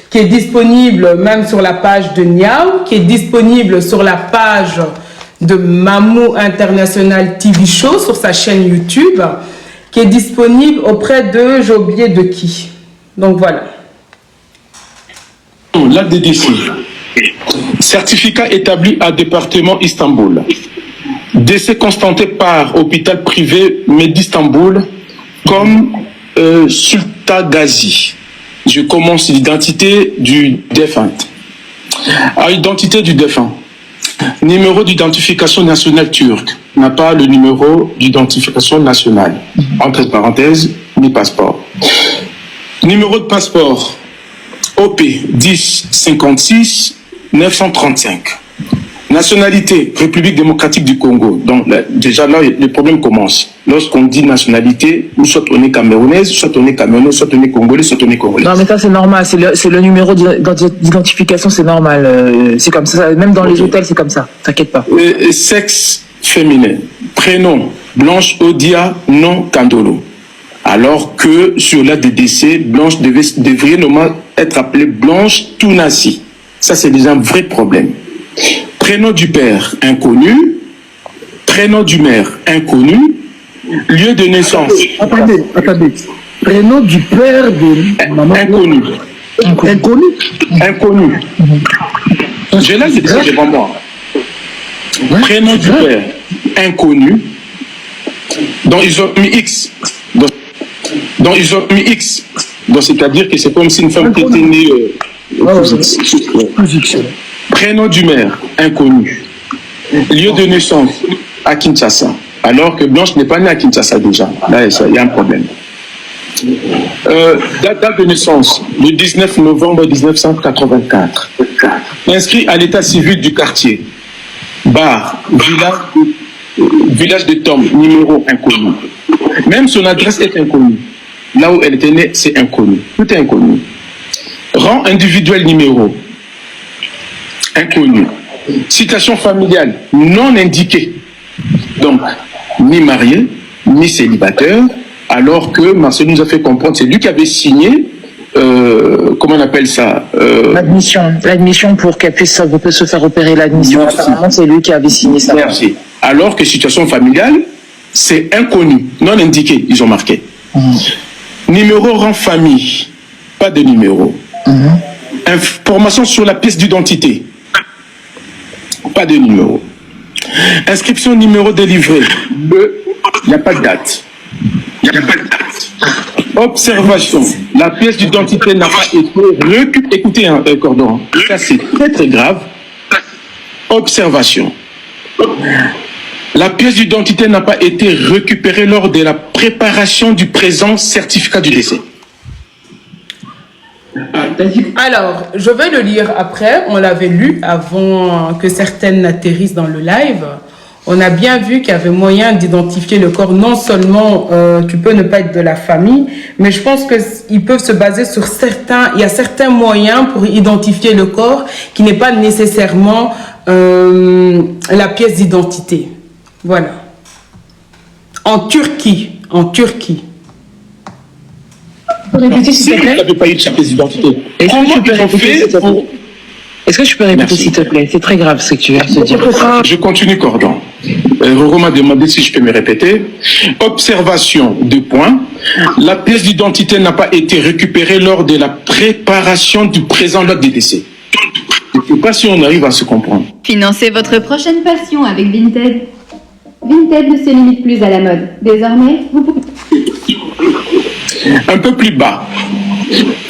qui est disponible même sur la page de Niao, qui est disponible sur la page de Mamou International TV Show, sur sa chaîne YouTube, qui est disponible auprès de, j'ai oublié de qui. Donc voilà. L'acte de décès. Certificat établi à département Istanbul. Décès constaté par hôpital privé d'Istanbul comme Sultagazi. Je commence l'identité du défunt. À identité du défunt. Numéro d'identification nationale turque. N'a pas le numéro d'identification nationale. Entre parenthèses, ni passeport. Numéro de passeport. OP 10 56 935. Nationalité, République démocratique du Congo. Donc là, déjà là, le problème commence. Lorsqu'on dit nationalité, soit on est camerounaise, soit on est camerounais, soit on est congolais, soit on est congolais. Non mais ça c'est normal, c'est le numéro d'identification, c'est normal. C'est comme ça, même dans les hôtels c'est comme ça, t'inquiète pas. Sexe féminin, prénom, Blanche Odia, nom Kandolo. Alors que sur l'acte de décès, Blanche devrait normalement être appelée Blanche Tonassi. Ça c'est déjà un vrai problème. Prénom du père, inconnu. Prénom du mère, inconnu. Lieu de naissance. Attendez. Prénom du père de maman. Inconnu. Inconnu. Inconnu. J'ai là, c'est devant moi. Prénom du père, inconnu. Donc ils ont mis X. Donc ils ont mis X. Donc c'est-à-dire que c'est comme si une femme qui était née. Prénom du maire, inconnu. Lieu de naissance, à Kinshasa. Alors que Blanche n'est pas née à Kinshasa déjà. Là, il y a un problème. Date de naissance, le 19 novembre 1984. Inscrit à l'état civil du quartier. Bar, village de Tom, numéro inconnu. Même son adresse est inconnue. Là où elle était née, c'est inconnu. Tout est inconnu. Rang individuel numéro. Inconnu. Situation familiale non indiquée. Donc, ni marié, ni célibataire, alors que Marcel nous a fait comprendre, c'est lui qui avait signé comment on appelle ça, L'admission pour qu'elle puisse se faire opérer l'admission. Apparemment, c'est lui qui avait signé ça. Merci. Alors que situation familiale, c'est inconnu, non indiqué, ils ont marqué. Numéro rang famille, pas de numéro. Information sur la pièce d'identité, pas de numéro. Inscription numéro délivré, il n'y a pas de date. Observation, la pièce d'identité n'a pas été récupérée. Écoutez, Cordon, ça c'est très très grave. Observation. La pièce d'identité n'a pas été récupérée lors de la préparation du présent certificat du décès. Alors, je vais le lire après. On l'avait lu avant que certaines n'atterrissent dans le live. On a bien vu qu'il y avait moyen d'identifier le corps. Non seulement tu peux ne pas être de la famille, mais je pense qu'ils peuvent se baser sur il y a certains moyens pour identifier le corps qui n'est pas nécessairement la pièce d'identité. Voilà. En Turquie. Répéter, s'il te plaît. Vous n'avez pas eu de sa pièce d'identité. Est-ce que tu peux répéter, s'il te plaît? C'est très grave ce que tu viens de dire. Je continue, Cordon. Roro m'a demandé si je peux me répéter. Observation, 2 points. La pièce d'identité n'a pas été récupérée lors de la préparation du présent log des décès. Je ne sais pas si on arrive à se comprendre. Financez votre prochaine passion avec Vinted. Vinted ne se limite plus à la mode. Désormais, vous pouvez... Un peu plus bas.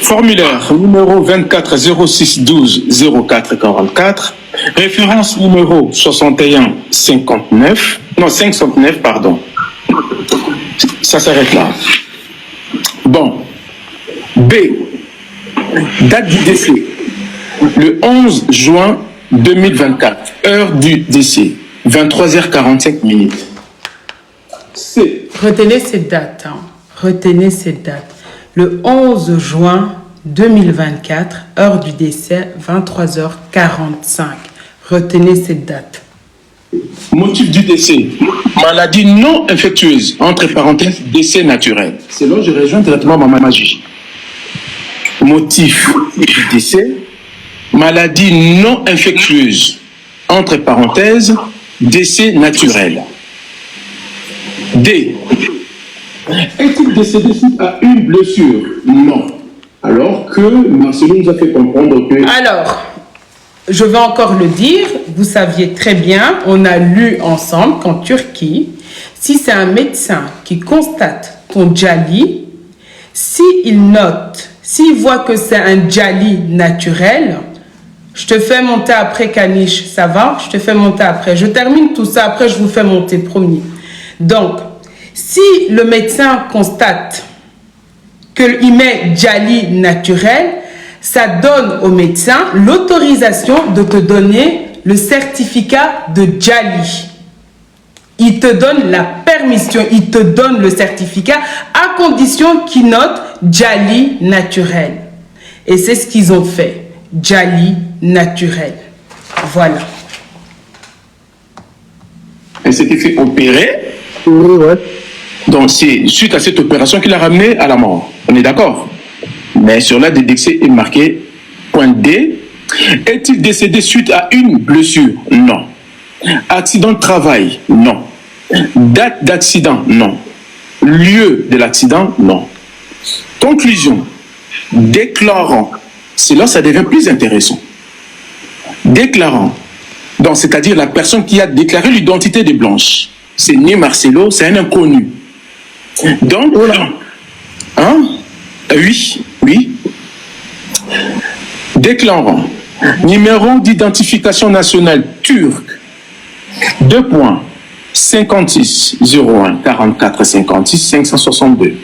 Formulaire numéro 24 06 12 04 44. Référence numéro 61 59. Non, 509, pardon. Ça s'arrête là. Bon. B. Date du décès. Le 11 juin 2024. Heure du décès. 23h45 minutes. C. Retenez cette date. Retenez cette date. Le 11 juin 2024, heure du décès, 23h45. Retenez cette date. Motif du décès. Maladie non infectieuse. Entre parenthèses, décès naturel. C'est là que je rejoins directement ma magie. Motif du décès. Maladie non infectieuse. Entre parenthèses, décès naturel. D. Est-il décédé suite à une blessure? Non. Alors que Marcelo nous a fait comprendre que... Alors, je vais encore le dire. Vous saviez très bien, on a lu ensemble qu'en Turquie, si c'est un médecin qui constate ton djali, s'il voit que c'est un djali naturel, je te fais monter après, Kanish, ça va? Je te fais monter après. Je termine tout ça, après je vous fais monter, promis. Donc, si le médecin constate qu'il met djali naturel, ça donne au médecin l'autorisation de te donner le certificat de djali. Il te donne la permission, il te donne le certificat à condition qu'il note djali naturel. Et c'est ce qu'ils ont fait, djali naturel. Voilà. Elle s'était fait opérer. Oui, ouais. Donc c'est suite à cette opération qu'il a ramené à la mort. On est d'accord? Mais sur la décès est marqué point D. Est-il décédé suite à une blessure? Non. Accident de travail? Non. Date d'accident? Non. Lieu de l'accident? Non. Conclusion. Déclarant. C'est là que ça devient plus intéressant. Déclarant. Donc c'est-à-dire la personne qui a déclaré l'identité de Blanche. C'est ni Marcelo, c'est un inconnu. Donc, hein? Oui. Déclarant. Numéro d'identification nationale turc. 2 points. 56 01 44 56 562.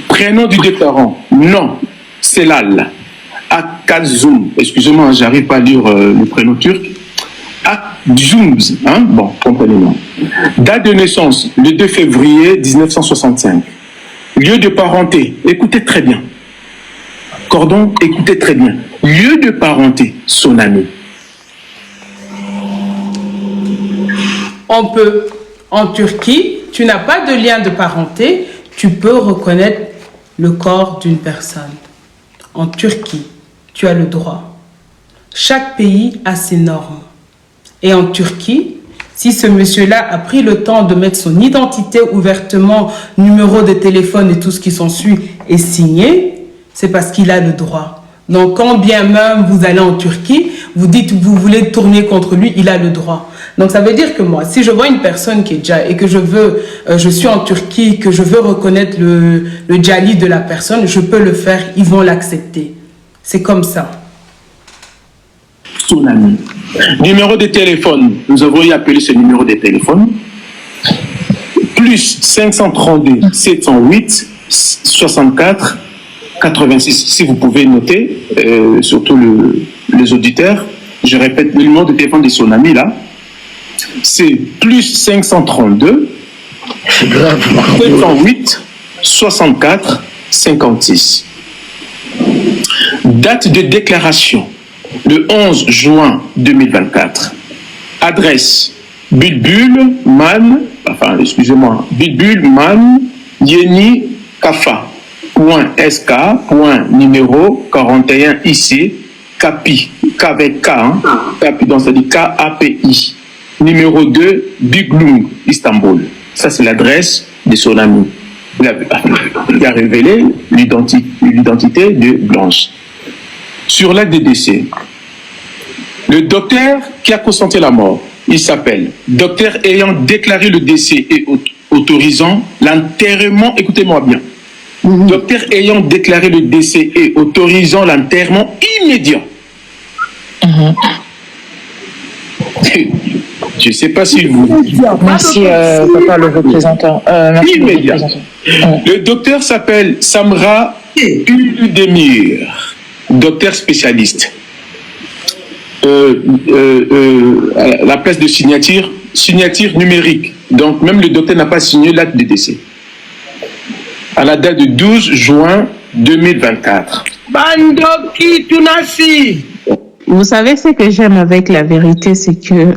Prénom du déclarant. Non. Selal. Akazum. Excusez-moi, j'arrive pas à lire le prénom turc. Akzumz. Hein? Bon, comprenez-moi. Date de naissance, le 2 février 1965. Lieu de parenté, écoutez très bien. Cordon, écoutez très bien. Lieu de parenté, son ami. On peut, en Turquie, tu n'as pas de lien de parenté, tu peux reconnaître le corps d'une personne. En Turquie, tu as le droit. Chaque pays a ses normes. Et en Turquie, si ce monsieur-là a pris le temps de mettre son identité ouvertement, numéro de téléphone et tout ce qui s'ensuit et signé, c'est parce qu'il a le droit. Donc, quand bien même vous allez en Turquie, vous dites que vous voulez tourner contre lui, il a le droit. Donc, ça veut dire que moi, si je vois une personne qui est déjà et que je suis en Turquie, que je veux reconnaître le djali de la personne, je peux le faire, ils vont l'accepter. C'est comme ça. Tsunami. Numéro de téléphone, nous avons y appelé ce numéro de téléphone. Plus 532 708 64 86. Si vous pouvez noter, surtout les auditeurs, je répète, le numéro de téléphone de Tsunami là, c'est plus 532 708 64 56. Date de déclaration, le 11 juin 2024. Adresse, Bulbulman, Yeni Kafa, .sk, numéro 41 ici, Capi, avec K, Capi, donc ça dit KAPI. Numéro 2, Biglung, Istanbul. Ça, c'est l'adresse de son ami. Il a révélé l'identité de Blanche. Sur l'acte de décès, le docteur qui a consenti la mort, il s'appelle docteur ayant déclaré le décès et autorisant l'enterrement, écoutez-moi bien, docteur ayant déclaré le décès et autorisant l'enterrement immédiat. Je ne sais pas si vous... Merci, papa le représentant. Merci immédiat. Le docteur s'appelle Samra Uldemir, docteur spécialiste. La place de signature numérique. Donc, même le docteur n'a pas signé l'acte de décès. À la date de 12 juin 2024. Bandoki Tunasi. Vous savez, ce que j'aime avec la vérité, c'est que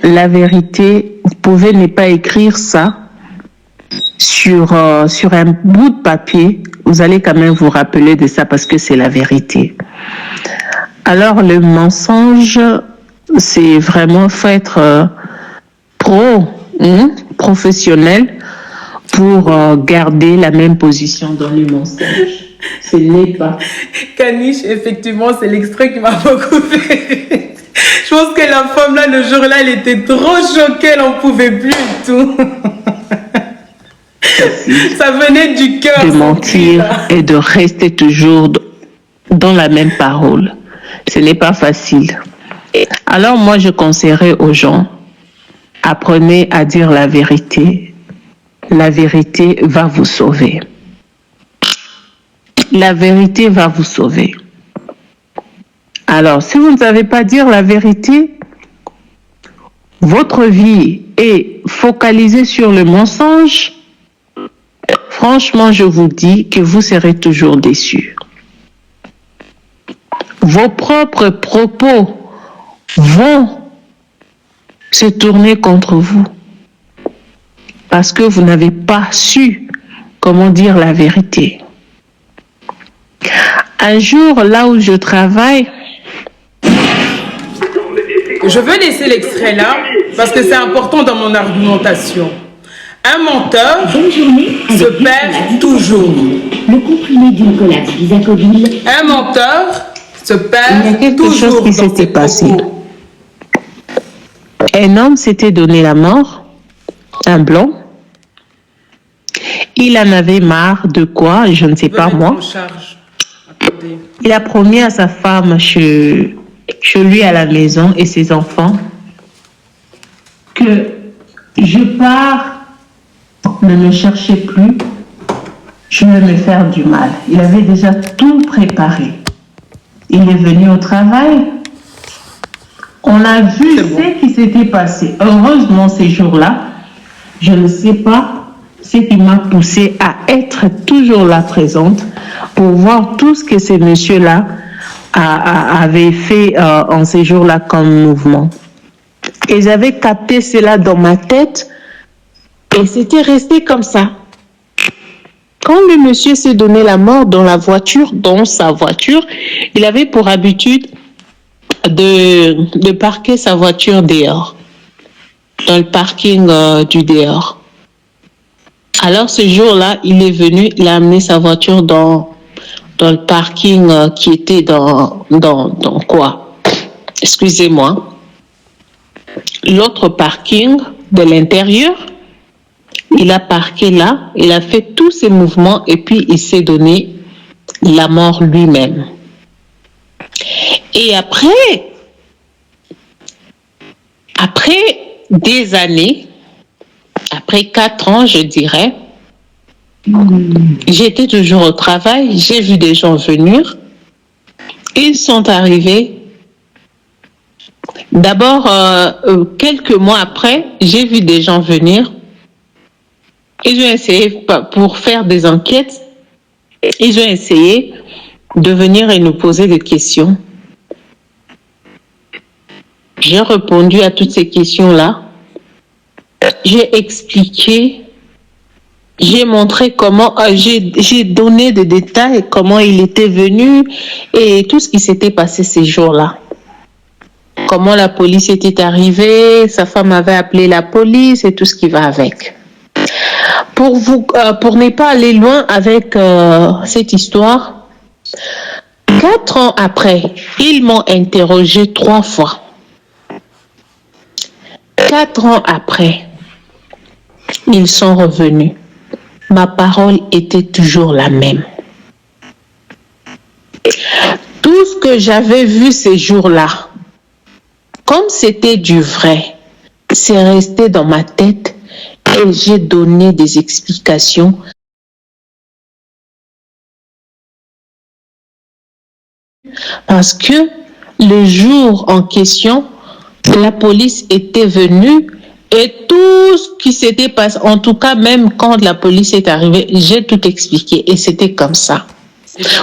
la vérité, vous pouvez ne pas écrire ça sur un bout de papier. Vous allez quand même vous rappeler de ça parce que c'est la vérité. Alors, le mensonge, c'est vraiment, faut être professionnel pour garder la même position dans le mensonge. Ce n'est pas. Caniche, effectivement, c'est l'extrait qui m'a beaucoup fait. Je pense que la femme, là, le jour-là, elle était trop choquée, elle n'en pouvait plus et tout. Ça venait du cœur. De mentir et de rester toujours dans la même parole. Ce n'est pas facile. Alors moi, je conseillerais aux gens, apprenez à dire la vérité. La vérité va vous sauver. La vérité va vous sauver. Alors, si vous ne savez pas dire la vérité, votre vie est focalisée sur le mensonge, franchement, je vous dis que vous serez toujours déçus. Vos propres propos vont se tourner contre vous parce que vous n'avez pas su comment dire la vérité. Un jour, là où je travaille, je veux laisser l'extrait là parce que c'est important dans mon argumentation. Un menteur se perd toujours. Le comprimé d'une collapse Visacoville. Un menteur se perd il y a quelque toujours chose qui s'était passé. Un homme s'était donné la mort, un blanc. Il en avait marre de quoi, je ne sais pas moi. Il a promis à sa femme chez lui à la maison et ses enfants que je pars, ne me cherchez plus, je vais me faire du mal. Il avait déjà tout préparé. Il est venu au travail. On a vu ce qui s'était passé. Heureusement, ces jours-là, je ne sais pas ce qui m'a poussé à être toujours là présente pour voir tout ce que ces messieurs-là avaient fait en ces jours-là comme mouvement. Et j'avais capté cela dans ma tête et c'était resté comme ça. Quand le monsieur s'est donné la mort dans sa voiture, il avait pour habitude de parquer sa voiture dehors, dans le parking du dehors. Alors ce jour-là, il est venu, il a amené sa voiture dans le parking qui était dans quoi? Excusez-moi. L'autre parking de l'intérieur, il a parqué là, il a fait tous ses mouvements et puis il s'est donné la mort lui-même. Et après des années, après 4 ans, je dirais, j'étais toujours au travail, j'ai vu des gens venir. Ils sont arrivés. D'abord, quelques mois après, j'ai vu des gens venir. Ils ont essayé, pour faire des enquêtes, ils ont essayé de venir et nous poser des questions. J'ai répondu à toutes ces questions-là. J'ai expliqué, j'ai montré comment, j'ai donné des détails, comment il était venu et tout ce qui s'était passé ces jours-là. Comment la police était arrivée, sa femme avait appelé la police et tout ce qui va avec. Pour ne pas aller loin avec cette histoire, 4 ans après, ils m'ont interrogé 3 fois. 4 ans après, ils sont revenus. Ma parole était toujours la même. Tout ce que j'avais vu ces jours-là, comme c'était du vrai, c'est resté dans ma tête et j'ai donné des explications. Parce que le jour en question, la police était venue et tout ce qui s'était passé, en tout cas même quand la police est arrivée, j'ai tout expliqué et c'était comme ça.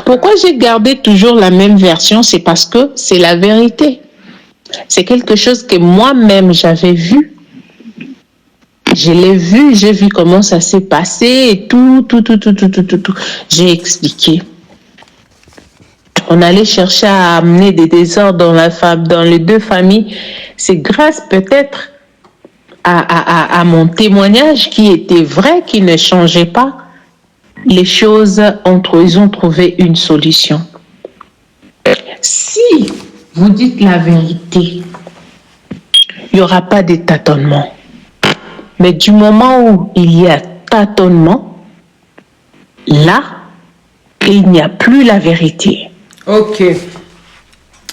Pourquoi j'ai gardé toujours la même version? C'est parce que c'est la vérité. C'est quelque chose que moi-même j'avais vu. Je l'ai vu, j'ai vu comment ça s'est passé et tout. J'ai expliqué. On allait chercher à amener des désordres dans les 2 familles. C'est grâce peut-être à mon témoignage qui était vrai, qui ne changeait pas les choses entre eux. Ils ont trouvé une solution. Si vous dites la vérité, il n'y aura pas de tâtonnement. Mais du moment où il y a tâtonnement, là, il n'y a plus la vérité. Ok.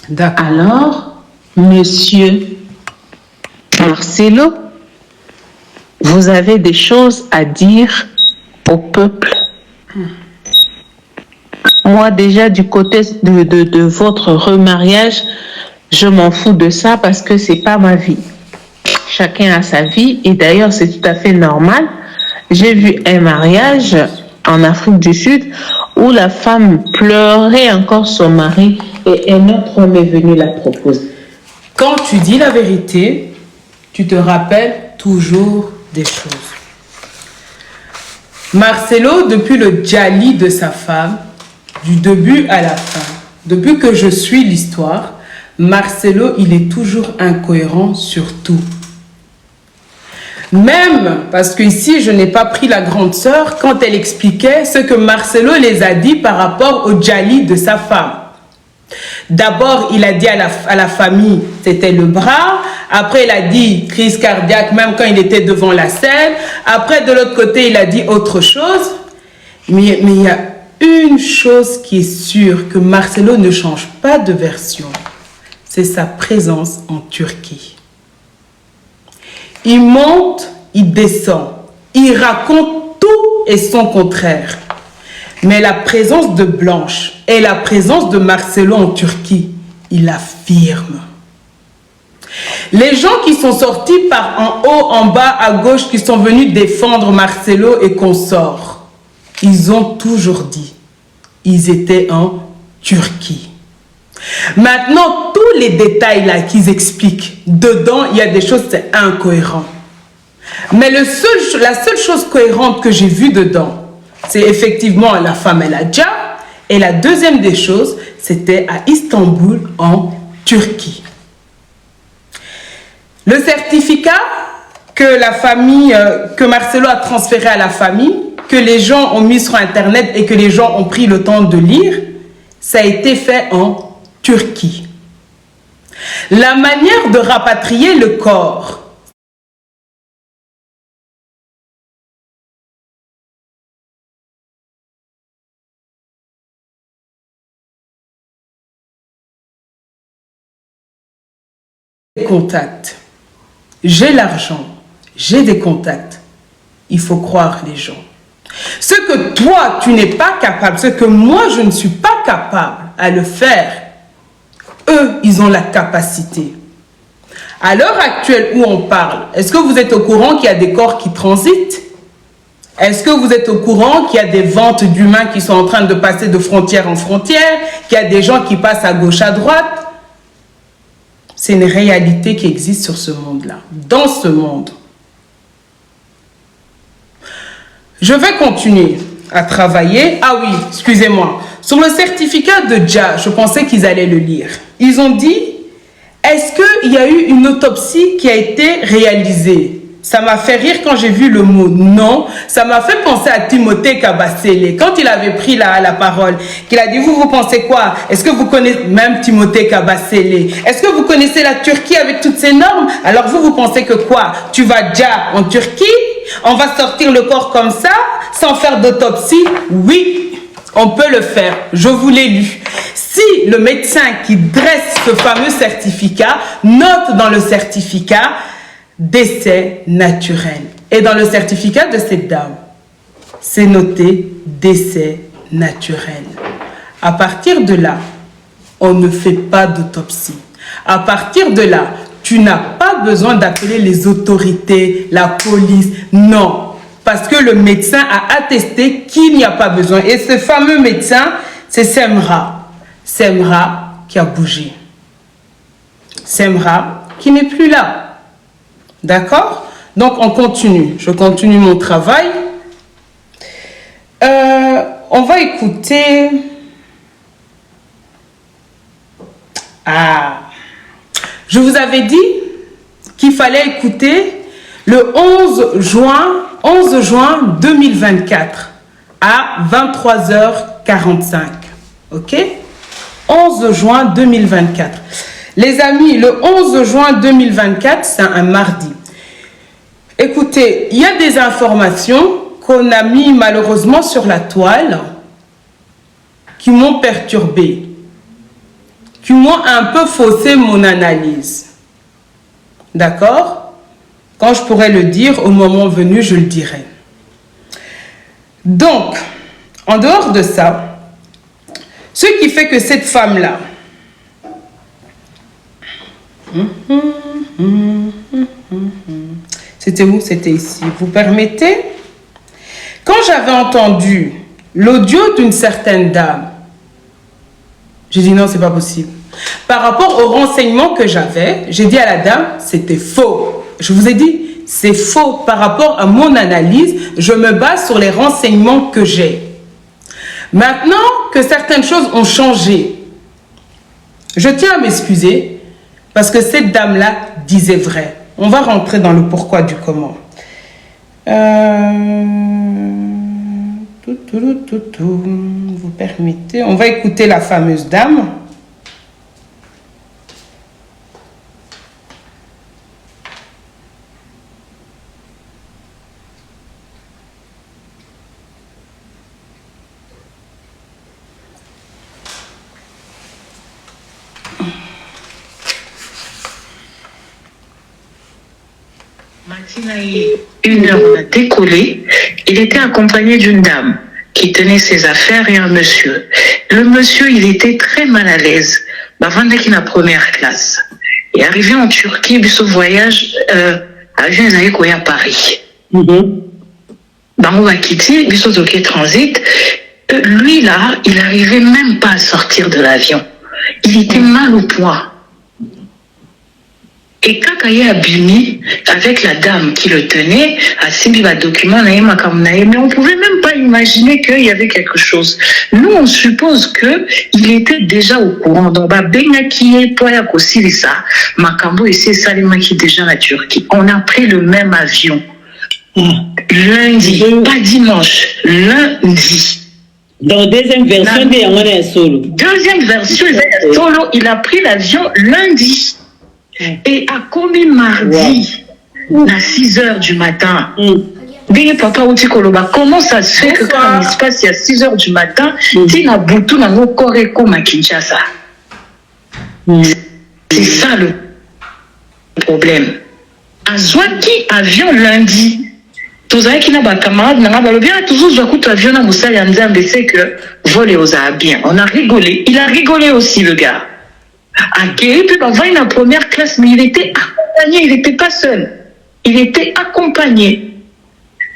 D'accord. Alors, monsieur Marcelo, vous avez des choses à dire au peuple. Moi, déjà, du côté de votre remariage, je m'en fous de ça parce que c'est pas ma vie. Chacun a sa vie et d'ailleurs, c'est tout à fait normal. J'ai vu un mariage en Afrique du Sud où la femme pleurait encore son mari et un autre homme est venu la proposer. Quand tu dis la vérité, tu te rappelles toujours des choses. Marcelo, depuis le djali de sa femme, du début à la fin, depuis que je suis l'histoire, Marcelo, il est toujours incohérent sur tout. Même, parce que ici, je n'ai pas pris la grande sœur quand elle expliquait ce que Marcelo les a dit par rapport au djali de sa femme. D'abord, il a dit à la famille, c'était le bras. Après, il a dit crise cardiaque, même quand il était devant la scène. Après, de l'autre côté, il a dit autre chose. Mais il y a une chose qui est sûre, que Marcelo ne change pas de version. C'est sa présence en Turquie. Il monte, il descend. Il raconte tout et son contraire. Mais la présence de Blanche et la présence de Marcelo en Turquie, il affirme. Les gens qui sont sortis par en haut, en bas, à gauche, qui sont venus défendre Marcelo et consorts, ils ont toujours dit, ils étaient en Turquie. Maintenant, tous les détails là qu'ils expliquent, dedans, il y a des choses, c'est incohérent. Mais la seule chose cohérente que j'ai vue dedans, c'est effectivement la femme El Hadja. Et la deuxième des choses, c'était à Istanbul, en Turquie. Le certificat que la famille, que Marcelo a transféré à la famille, que les gens ont mis sur Internet et que les gens ont pris le temps de lire, ça a été fait en Turquie. La manière de rapatrier le corps, contacts. J'ai l'argent, j'ai des contacts. Il faut croire les gens. Ce que toi, tu n'es pas capable, ce que moi, je ne suis pas capable à le faire, eux, ils ont la capacité. À l'heure actuelle où on parle, est-ce que vous êtes au courant qu'il y a des corps qui transitent? Est-ce que vous êtes au courant qu'il y a des ventes d'humains qui sont en train de passer de frontière en frontière, qu'il y a des gens qui passent à gauche, à droite? C'est une réalité qui existe sur ce monde-là, dans ce monde. Je vais continuer à travailler. Ah oui, excusez-moi. Sur le certificat de Dja, je pensais qu'ils allaient le lire. Ils ont dit, est-ce qu'il y a eu une autopsie qui a été réalisée? Ça m'a fait rire quand j'ai vu le mot non. Ça m'a fait penser à Timothée Kabasele. Quand il avait pris la parole, qu'il a dit, vous pensez quoi? Est-ce que vous connaissez, même Timothée Kabasele, est-ce que vous connaissez la Turquie avec toutes ses normes? Alors vous pensez que quoi? Tu vas déjà en Turquie? On va sortir le corps comme ça, sans faire d'autopsie? Oui, on peut le faire. Je vous l'ai lu. Si le médecin qui dresse ce fameux certificat note dans le certificat décès naturel. Et dans le certificat de cette dame, c'est noté décès naturel. À partir de là, on ne fait pas d'autopsie. À partir de là, tu n'as pas besoin d'appeler les autorités, la police. Non, parce que le médecin a attesté qu'il n'y a pas besoin. Et ce fameux médecin, c'est Semra. Semra qui a bougé. Semra qui n'est plus là. D'accord? Donc, on continue. Je continue mon travail. On va écouter... Ah! Je vous avais dit qu'il fallait écouter le 11 juin 2024 à 23h45. OK? 11 juin 2024. Les amis, le 11 juin 2024, c'est un mardi. Écoutez, il y a des informations qu'on a mis malheureusement sur la toile qui m'ont perturbé, qui m'ont un peu faussé mon analyse. D'accord? Quand je pourrai le dire, au moment venu, je le dirai. Donc, en dehors de ça, ce qui fait que cette femme-là, c'était où? C'était ici. Vous permettez? Quand j'avais entendu l'audio d'une certaine dame, j'ai dit non, c'est pas possible. Par rapport aux renseignements que j'avais, j'ai dit à la dame, c'était faux. Je vous ai dit, c'est faux. Par rapport à mon analyse, je me base sur les renseignements que j'ai. Maintenant que certaines choses ont changé, je tiens à m'excuser parce que cette dame-là disait vrai. On va rentrer dans le pourquoi du comment. Vous permettez, on va écouter la fameuse dame. Une heure, on a décollé. Il était accompagné d'une dame qui tenait ses affaires et un monsieur. Le monsieur, il était très mal à l'aise. Avant qu'il la première classe. Et arrivé en Turquie, ce voyage, avion à Paris. On va quitter, il transit. Lui là, il n'arrivait même pas à sortir de l'avion. Il était mal au point. Et quand il y a Bimi, avec la dame qui le tenait, à Sibi va document, mais on ne pouvait même pas pas imaginer qu'il y avait quelque chose. Nous, on suppose qu'il était déjà au courant. Donc, Makambo ici, Salimaki déjà la Turquie. On a pris le même avion. Lundi, pas dimanche, lundi. Dans deuxième version, deuxième version, solo, il a pris l'avion lundi. Et a commis mardi à 6 h du matin. Papa comment ça se fait que quand il se passe à 6 h du matin, Tina Boutou n'a pas encore à Kinshasa? C'est ça le problème. À Zouaki, avion lundi. Tous les qui n'ont pas de camarades, bien toujours avion à Moussa Yanzambe, c'est que voler aux bien. On a rigolé. Il a rigolé aussi, le gars. Puis avant, il a première classe, mais il était accompagné, il n'était pas seul. Il était accompagné.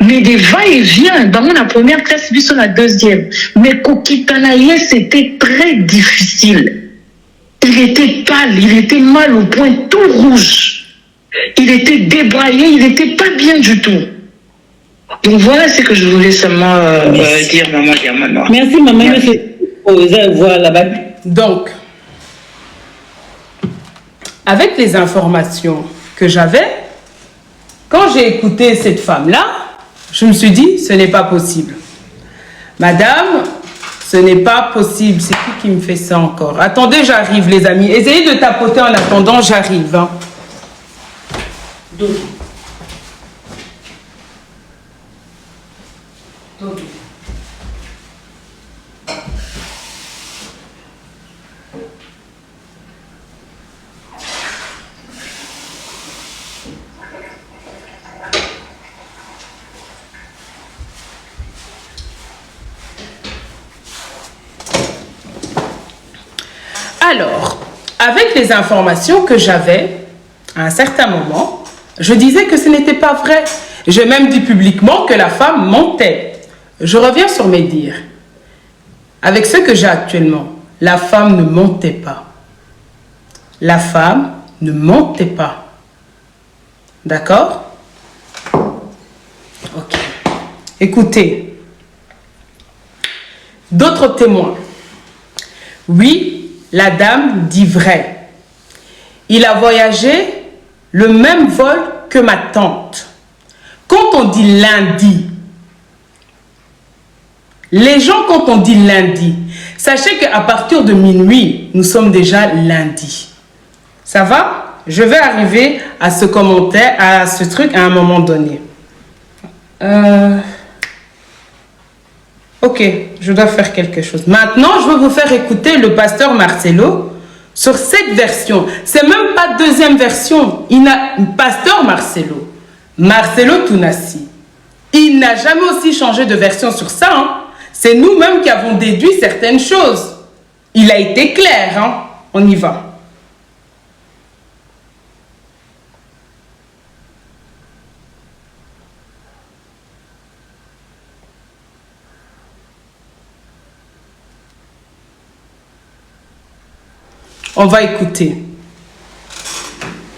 Mais des va-et-vient, dans la première classe, puis sur la deuxième. Mais Kokitanaye, c'était très difficile. Il était pâle, il était mal au point, tout rouge. Il était débraillé, il n'était pas bien du tout. Donc voilà ce que je voulais seulement dire, maman Diamant. Merci, maman. Voilà. Donc, avec les informations que j'avais, quand j'ai écouté cette femme-là, je me suis dit, ce n'est pas possible. Madame, ce n'est pas possible. C'est qui me fait ça encore? Attendez, j'arrive, les amis. Essayez de tapoter en attendant, j'arrive. Hein. Alors, avec les informations que j'avais, à un certain moment, je disais que ce n'était pas vrai. J'ai même dit publiquement que la femme mentait. Je reviens sur mes dires. Avec ce que j'ai actuellement, la femme ne mentait pas. La femme ne mentait pas. D'accord? Ok. Écoutez. D'autres témoins. Oui, la dame dit vrai. Il a voyagé le même vol que ma tante. Quand on dit lundi, les gens, quand on dit lundi, sachez qu'à partir de minuit, nous sommes déjà lundi. Ça va? Je vais arriver à ce commentaire, à ce truc à un moment donné. Ok, je dois faire quelque chose. Maintenant, je vais vous faire écouter le pasteur Marcelo sur cette version. C'est même pas deuxième version. Il a pasteur Marcelo. Marcelo Tounassi. Il n'a jamais aussi changé de version sur ça. Hein. C'est nous-mêmes qui avons déduit certaines choses. Il a été clair. Hein. On y va. On va écouter.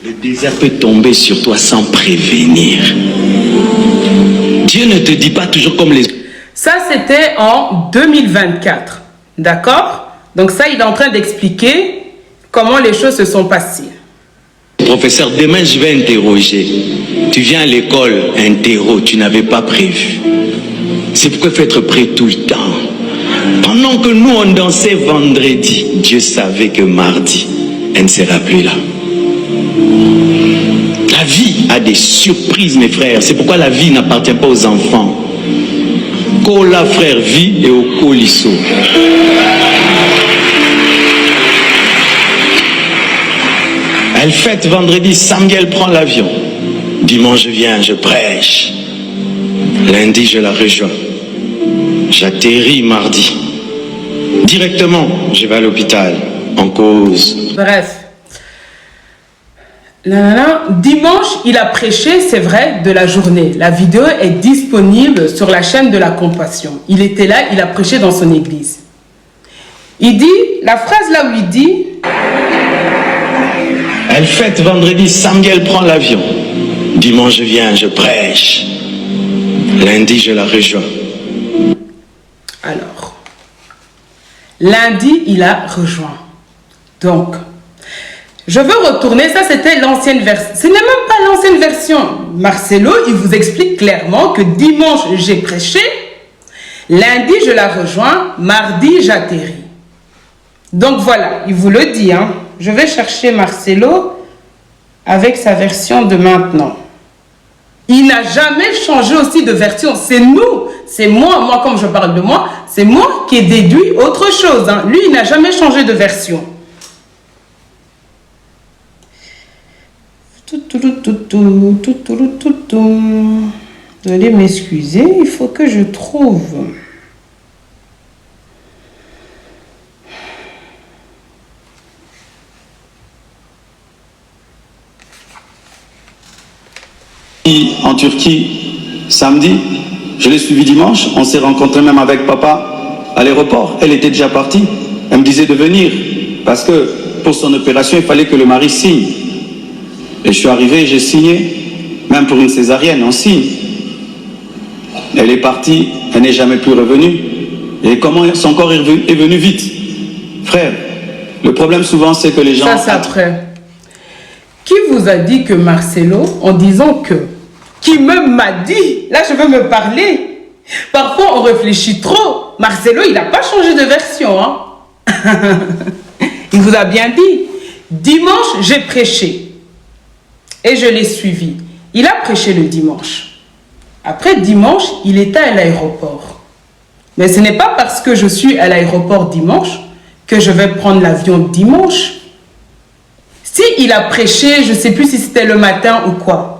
Le désert peut tomber sur toi sans prévenir. Dieu ne te dit pas toujours comme les... Ça, c'était en 2024. D'accord? Donc ça, il est en train d'expliquer comment les choses se sont passées. Professeur, demain, je vais interroger. Tu viens à l'école, interro, tu n'avais pas prévu. C'est pourquoi il faut être prêt tout le temps. Pendant que nous, on dansait vendredi, Dieu savait que mardi, elle ne sera plus là. La vie a des surprises, mes frères. C'est pourquoi la vie n'appartient pas aux enfants. Kola, frère, vie et au colisso. Elle fête vendredi, samedi, elle prend l'avion. Dimanche, je viens, je prêche. Lundi, je la rejoins. J'atterris mardi. Directement, je vais à l'hôpital. En cause. Bref. Dimanche, il a prêché, c'est vrai, de la journée. La vidéo est disponible sur la chaîne de la Compassion. Il était là, il a prêché dans son église. Il dit, la phrase là où il dit... Elle fête vendredi, samedi, elle prend l'avion. Dimanche, je viens, je prêche. Lundi, je la rejoins. Lundi, il a rejoint. Donc, je veux retourner, ça c'était l'ancienne version. Ce n'est même pas l'ancienne version. Marcelo, il vous explique clairement que dimanche, j'ai prêché. Lundi, je la rejoins. Mardi, j'atterris. Donc voilà, il vous le dit. Hein. Je vais chercher Marcelo avec sa version de maintenant. Il n'a jamais changé aussi de version. C'est nous, c'est moi comme je parle de moi, c'est moi qui ai déduit autre chose. Hein. Lui, il n'a jamais changé de version. Veuillez m'excuser, il faut que je trouve. En Turquie samedi, je l'ai suivi dimanche, on s'est rencontré même avec papa à l'aéroport. Elle était déjà partie, elle me disait de venir parce que pour son opération il fallait que le mari signe. Et je suis arrivé, j'ai signé, même pour une césarienne, on signe. Elle est partie, elle n'est jamais plus revenue. Et comment son corps est venu vite? Frère, le problème souvent c'est que les gens... Ça c'est après. Qui vous a dit que Marcelo, en disant que, qui même m'a dit, là je veux me parler, parfois on réfléchit trop, Marcelo il n'a pas changé de version, hein? Il vous a bien dit, dimanche j'ai prêché et je l'ai suivi, il a prêché le dimanche, après dimanche il était à l'aéroport, mais ce n'est pas parce que je suis à l'aéroport dimanche que je vais prendre l'avion dimanche. Si il a prêché, je ne sais plus si c'était le matin ou quoi.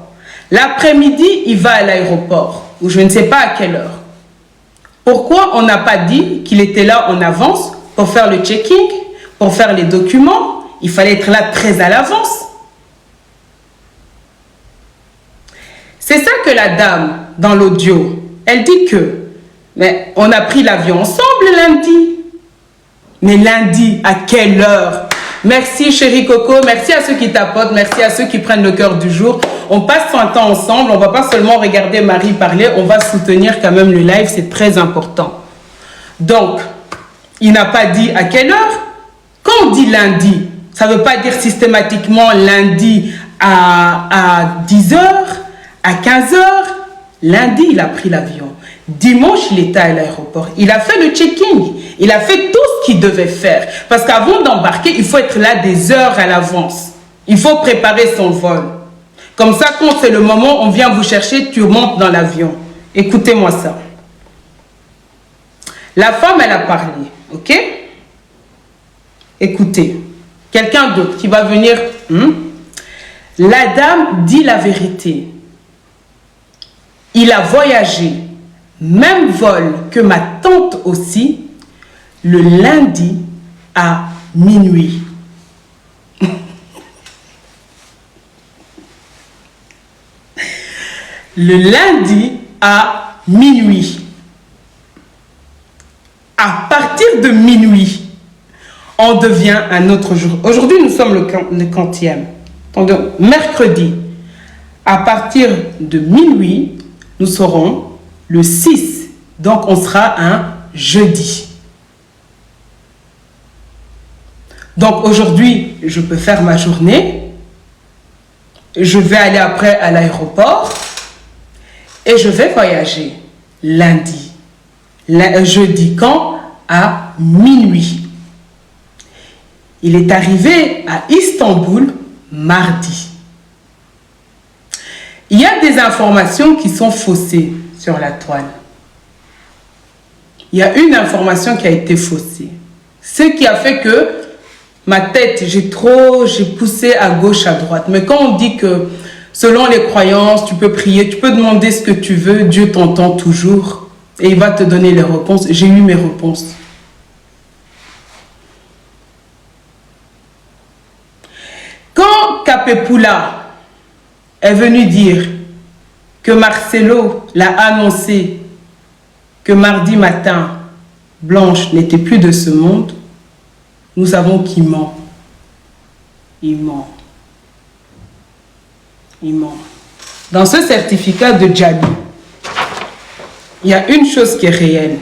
L'après-midi, il va à l'aéroport, ou je ne sais pas à quelle heure. Pourquoi on n'a pas dit qu'il était là en avance pour faire le checking, pour faire les documents? Il fallait être là très à l'avance. C'est ça que la dame, dans l'audio, elle dit que, mais on a pris l'avion ensemble lundi. Mais lundi, à quelle heure? Merci chérie Coco, merci à ceux qui tapotent, merci à ceux qui prennent le cœur du jour. On passe son temps ensemble, on ne va pas seulement regarder Marie parler, on va soutenir quand même le live, c'est très important. Donc, il n'a pas dit à quelle heure. Quand on dit lundi, ça ne veut pas dire systématiquement lundi à 10h, à 15h. Lundi, il a pris l'avion. Dimanche, il était à l'aéroport. Il a fait le check-in. Il a fait tout ce qu'il devait faire. Parce qu'avant d'embarquer, il faut être là des heures à l'avance. Il faut préparer son vol. Comme ça, quand c'est le moment, on vient vous chercher, tu montes dans l'avion. Écoutez-moi ça. La femme, elle a parlé. Ok? Écoutez. Quelqu'un d'autre qui va venir. La dame dit la vérité. Il a voyagé. Même vol que ma tante aussi, le lundi à minuit. Le lundi à minuit. À partir de minuit, on devient un autre jour. Aujourd'hui, nous sommes le 40e. Donc, mercredi, à partir de minuit, nous serons le 6, donc on sera un jeudi. Donc aujourd'hui, je peux faire ma journée, je vais aller après à l'aéroport et je vais voyager lundi. Jeudi quand? À minuit. Il est arrivé à Istanbul mardi. Il y a des informations qui sont faussées sur la toile. Il y a une information qui a été faussée. Ce qui a fait que ma tête, j'ai poussé à gauche, à droite. Mais quand on dit que selon les croyances, tu peux prier, tu peux demander ce que tu veux, Dieu t'entend toujours et il va te donner les réponses. J'ai eu mes réponses. Quand Kapepula est venu dire que Marcelo l'a annoncé que mardi matin, Blanche n'était plus de ce monde, nous savons qu'il ment. Il ment. Il ment. Dans ce certificat de Djali, il y a une chose qui est réelle.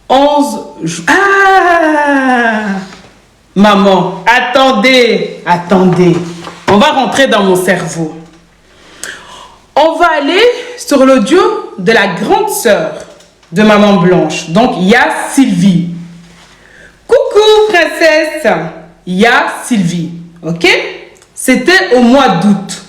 11... Ah! Maman, attendez. On va rentrer dans mon cerveau. On va aller sur l'audio de la grande sœur de Maman Blanche. Donc, il y a Sylvie. Coucou, princesse. Il y a Sylvie. Ok? C'était au mois d'août.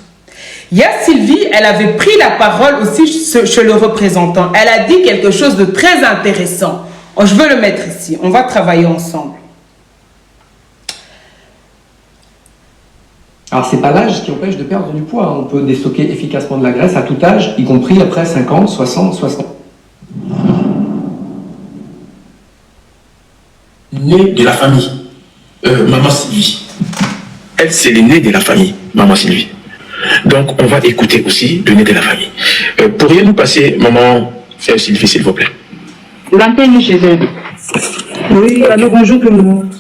Il y a Sylvie, elle avait pris la parole aussi chez le représentant. Elle a dit quelque chose de très intéressant. Oh, je veux le mettre ici. On va travailler ensemble. Alors, c'est pas l'âge qui empêche de perdre du poids. On peut déstocker efficacement de la graisse à tout âge, y compris après 50, 60, 60. Né de la famille, Maman Sylvie. Elle, c'est l'aînée de la famille, Maman Sylvie. Donc, on va écouter aussi le nez de la famille. Pourriez-nous passer, Maman Sylvie, s'il vous plaît? L'antenne chez elle. Oui, alors bonjour tout le monde.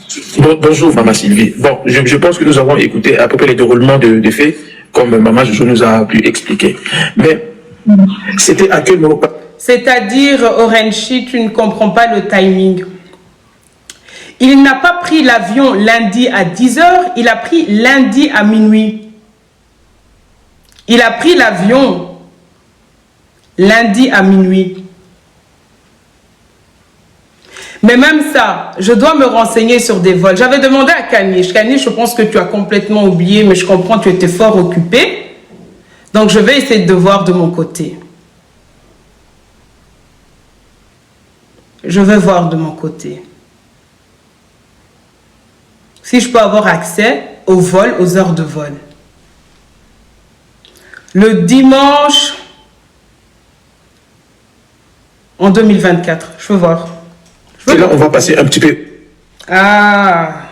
Bonjour, Maman Sylvie. Bon, je pense que nous avons écouté à peu près les déroulements de faits, comme Maman Jojo nous a pu expliquer. Mais c'était à quel moment? C'est-à-dire, Orenchi, tu ne comprends pas le timing. Il n'a pas pris l'avion lundi à 10h, il a pris lundi à minuit. Il a pris l'avion lundi à minuit. Mais même ça, je dois me renseigner sur des vols. J'avais demandé à Kanish. Kanish, je pense que tu as complètement oublié, mais je comprends, tu étais fort occupé. Donc, je vais essayer de voir de mon côté. Je vais voir de mon côté. Si je peux avoir accès au vol, aux heures de vol. Le dimanche en 2024. Je veux voir. Et là, on va passer un petit peu. Ah,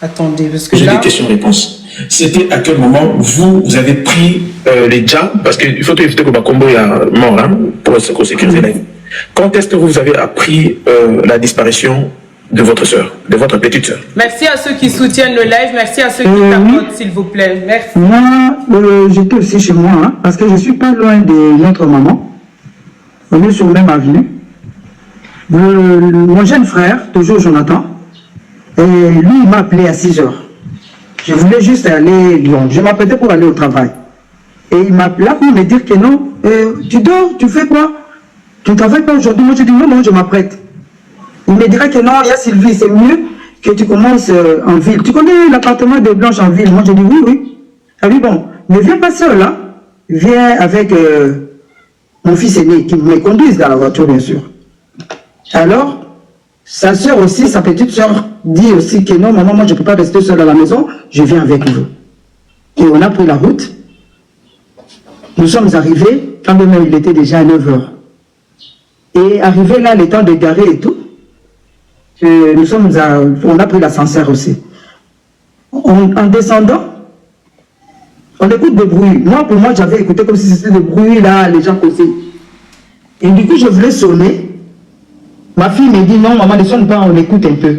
attendez, parce que j'ai là... des questions-réponses. C'était à quel moment vous avez pris les jams, parce qu'il faut éviter que Bakombo est mort, hein, pour sécuriser la vie. Quand est-ce que vous avez appris la disparition de votre soeur, de votre petite soeur? Merci à ceux qui soutiennent le live, merci à ceux qui tapotent, s'il vous plaît. Merci. Moi, j'étais aussi chez moi, hein, parce que je ne suis pas loin de notre maman. On est sur la même avenue. Mon jeune frère, toujours Jonathan, et lui, il m'a appelé à 6 heures. Je voulais juste aller, bon, je m'apprêtais pour aller au travail. Et il m'appela pour me dire que non, tu dors, tu fais quoi? Tu ne travailles pas aujourd'hui? Moi, je dis non, je m'apprête. Il me dira que non, il y a Sylvie, c'est mieux que tu commences en ville. Tu connais l'appartement de Blanche en ville? Moi, je dis oui. Ah oui, bon, ne viens pas seul, là. Viens avec mon fils aîné, qui me conduise dans la voiture, bien sûr. Alors, sa soeur aussi, sa petite soeur, dit aussi que non, maman, moi, je ne peux pas rester seule à la maison, je viens avec vous. Et on a pris la route. Nous sommes arrivés, quand même, il était déjà à 9 h. Et arrivé là, le temps de garer et tout, on a pris l'ascenseur aussi. En descendant, on écoute des bruits. Moi, pour moi, j'avais écouté comme si c'était des bruits, là, les gens causaient. Et du coup, je voulais sonner. Ma fille me dit non, maman, ne sonne pas, on écoute un peu.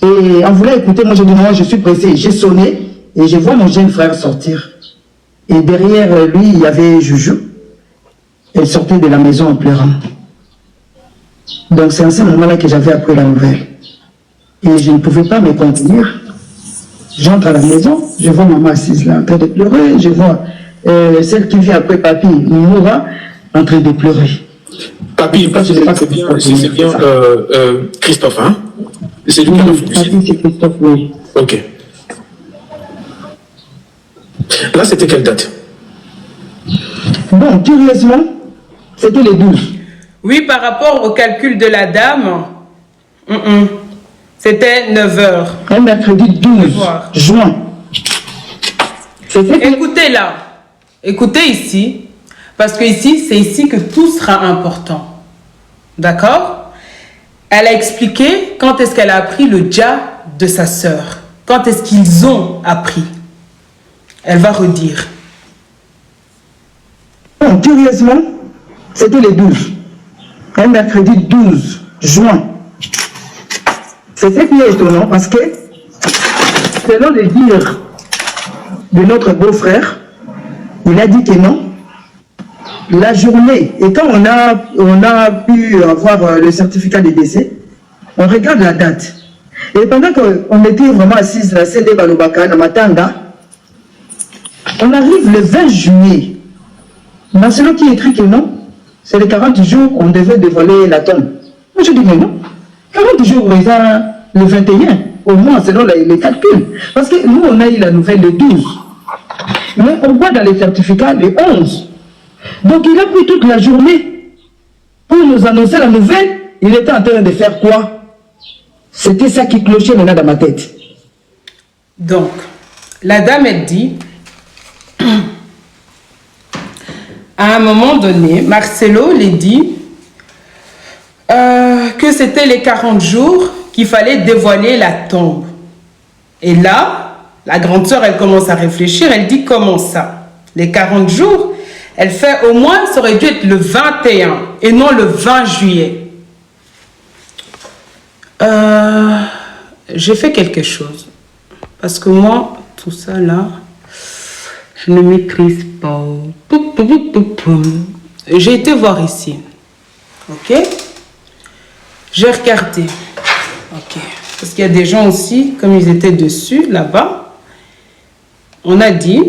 Et en voulant écouter, moi, je dis non, je suis pressée. J'ai sonné et je vois mon jeune frère sortir. Et derrière lui, il y avait Joujou. Elle sortait de la maison en pleurant. Donc, c'est à ce moment-là que j'avais appris la nouvelle. Et je ne pouvais pas me contenir. J'entre à la maison, je vois maman assise là en train de pleurer. Je vois celle qui vient après papy, Moura, en train de pleurer. Papy, c'est bien Christophe, hein? C'est lui qui a fait. Papy, c'est Christophe, oui. Ok. Là, c'était quelle date? Bon, curieusement, c'était le 12. Oui, par rapport au calcul de la dame, c'était 9 h. Un mercredi 12 juin. Écoutez là, écoutez ici, parce que ici, c'est ici que tout sera important. D'accord? Elle a expliqué quand est-ce qu'elle a appris le dja de sa sœur. Quand est-ce qu'ils ont appris. Elle va redire. Bon, curieusement, c'était le 12. Un mercredi 12 juin. C'est ce qui est étonnant parce que, selon les dires de notre beau-frère, il a dit que non, la journée, et quand on a pu avoir le certificat de décès, on regarde la date. Et pendant qu'on était vraiment assis à la CD Balobaka, à Matanga, on arrive le 20 juillet. Marcelo qui écrit que non, c'est les 40 jours qu'on devait dévoiler la tombe. Moi je dis mais non, 40 jours, le 21, au moins selon les calculs. Parce que nous on a eu la nouvelle le 12. Mais on voit dans les certificats le 11. Donc il a pris toute la journée pour nous annoncer la nouvelle. Il était en train de faire quoi? C'était ça qui clochait maintenant dans ma tête. Donc, la dame, elle dit, à un moment donné, Marcelo lui dit que c'était les 40 jours qu'il fallait dévoiler la tombe. Et là, la grande sœur, elle commence à réfléchir, elle dit comment ça? Les 40 jours, elle fait au moins, ça aurait dû être le 21 et non le 20 juillet. J'ai fait quelque chose. Parce que moi, tout ça là, je ne maîtrise pas. J'ai été voir ici. Ok? J'ai regardé. Ok. Parce qu'il y a des gens aussi, comme ils étaient dessus, là-bas, on a dit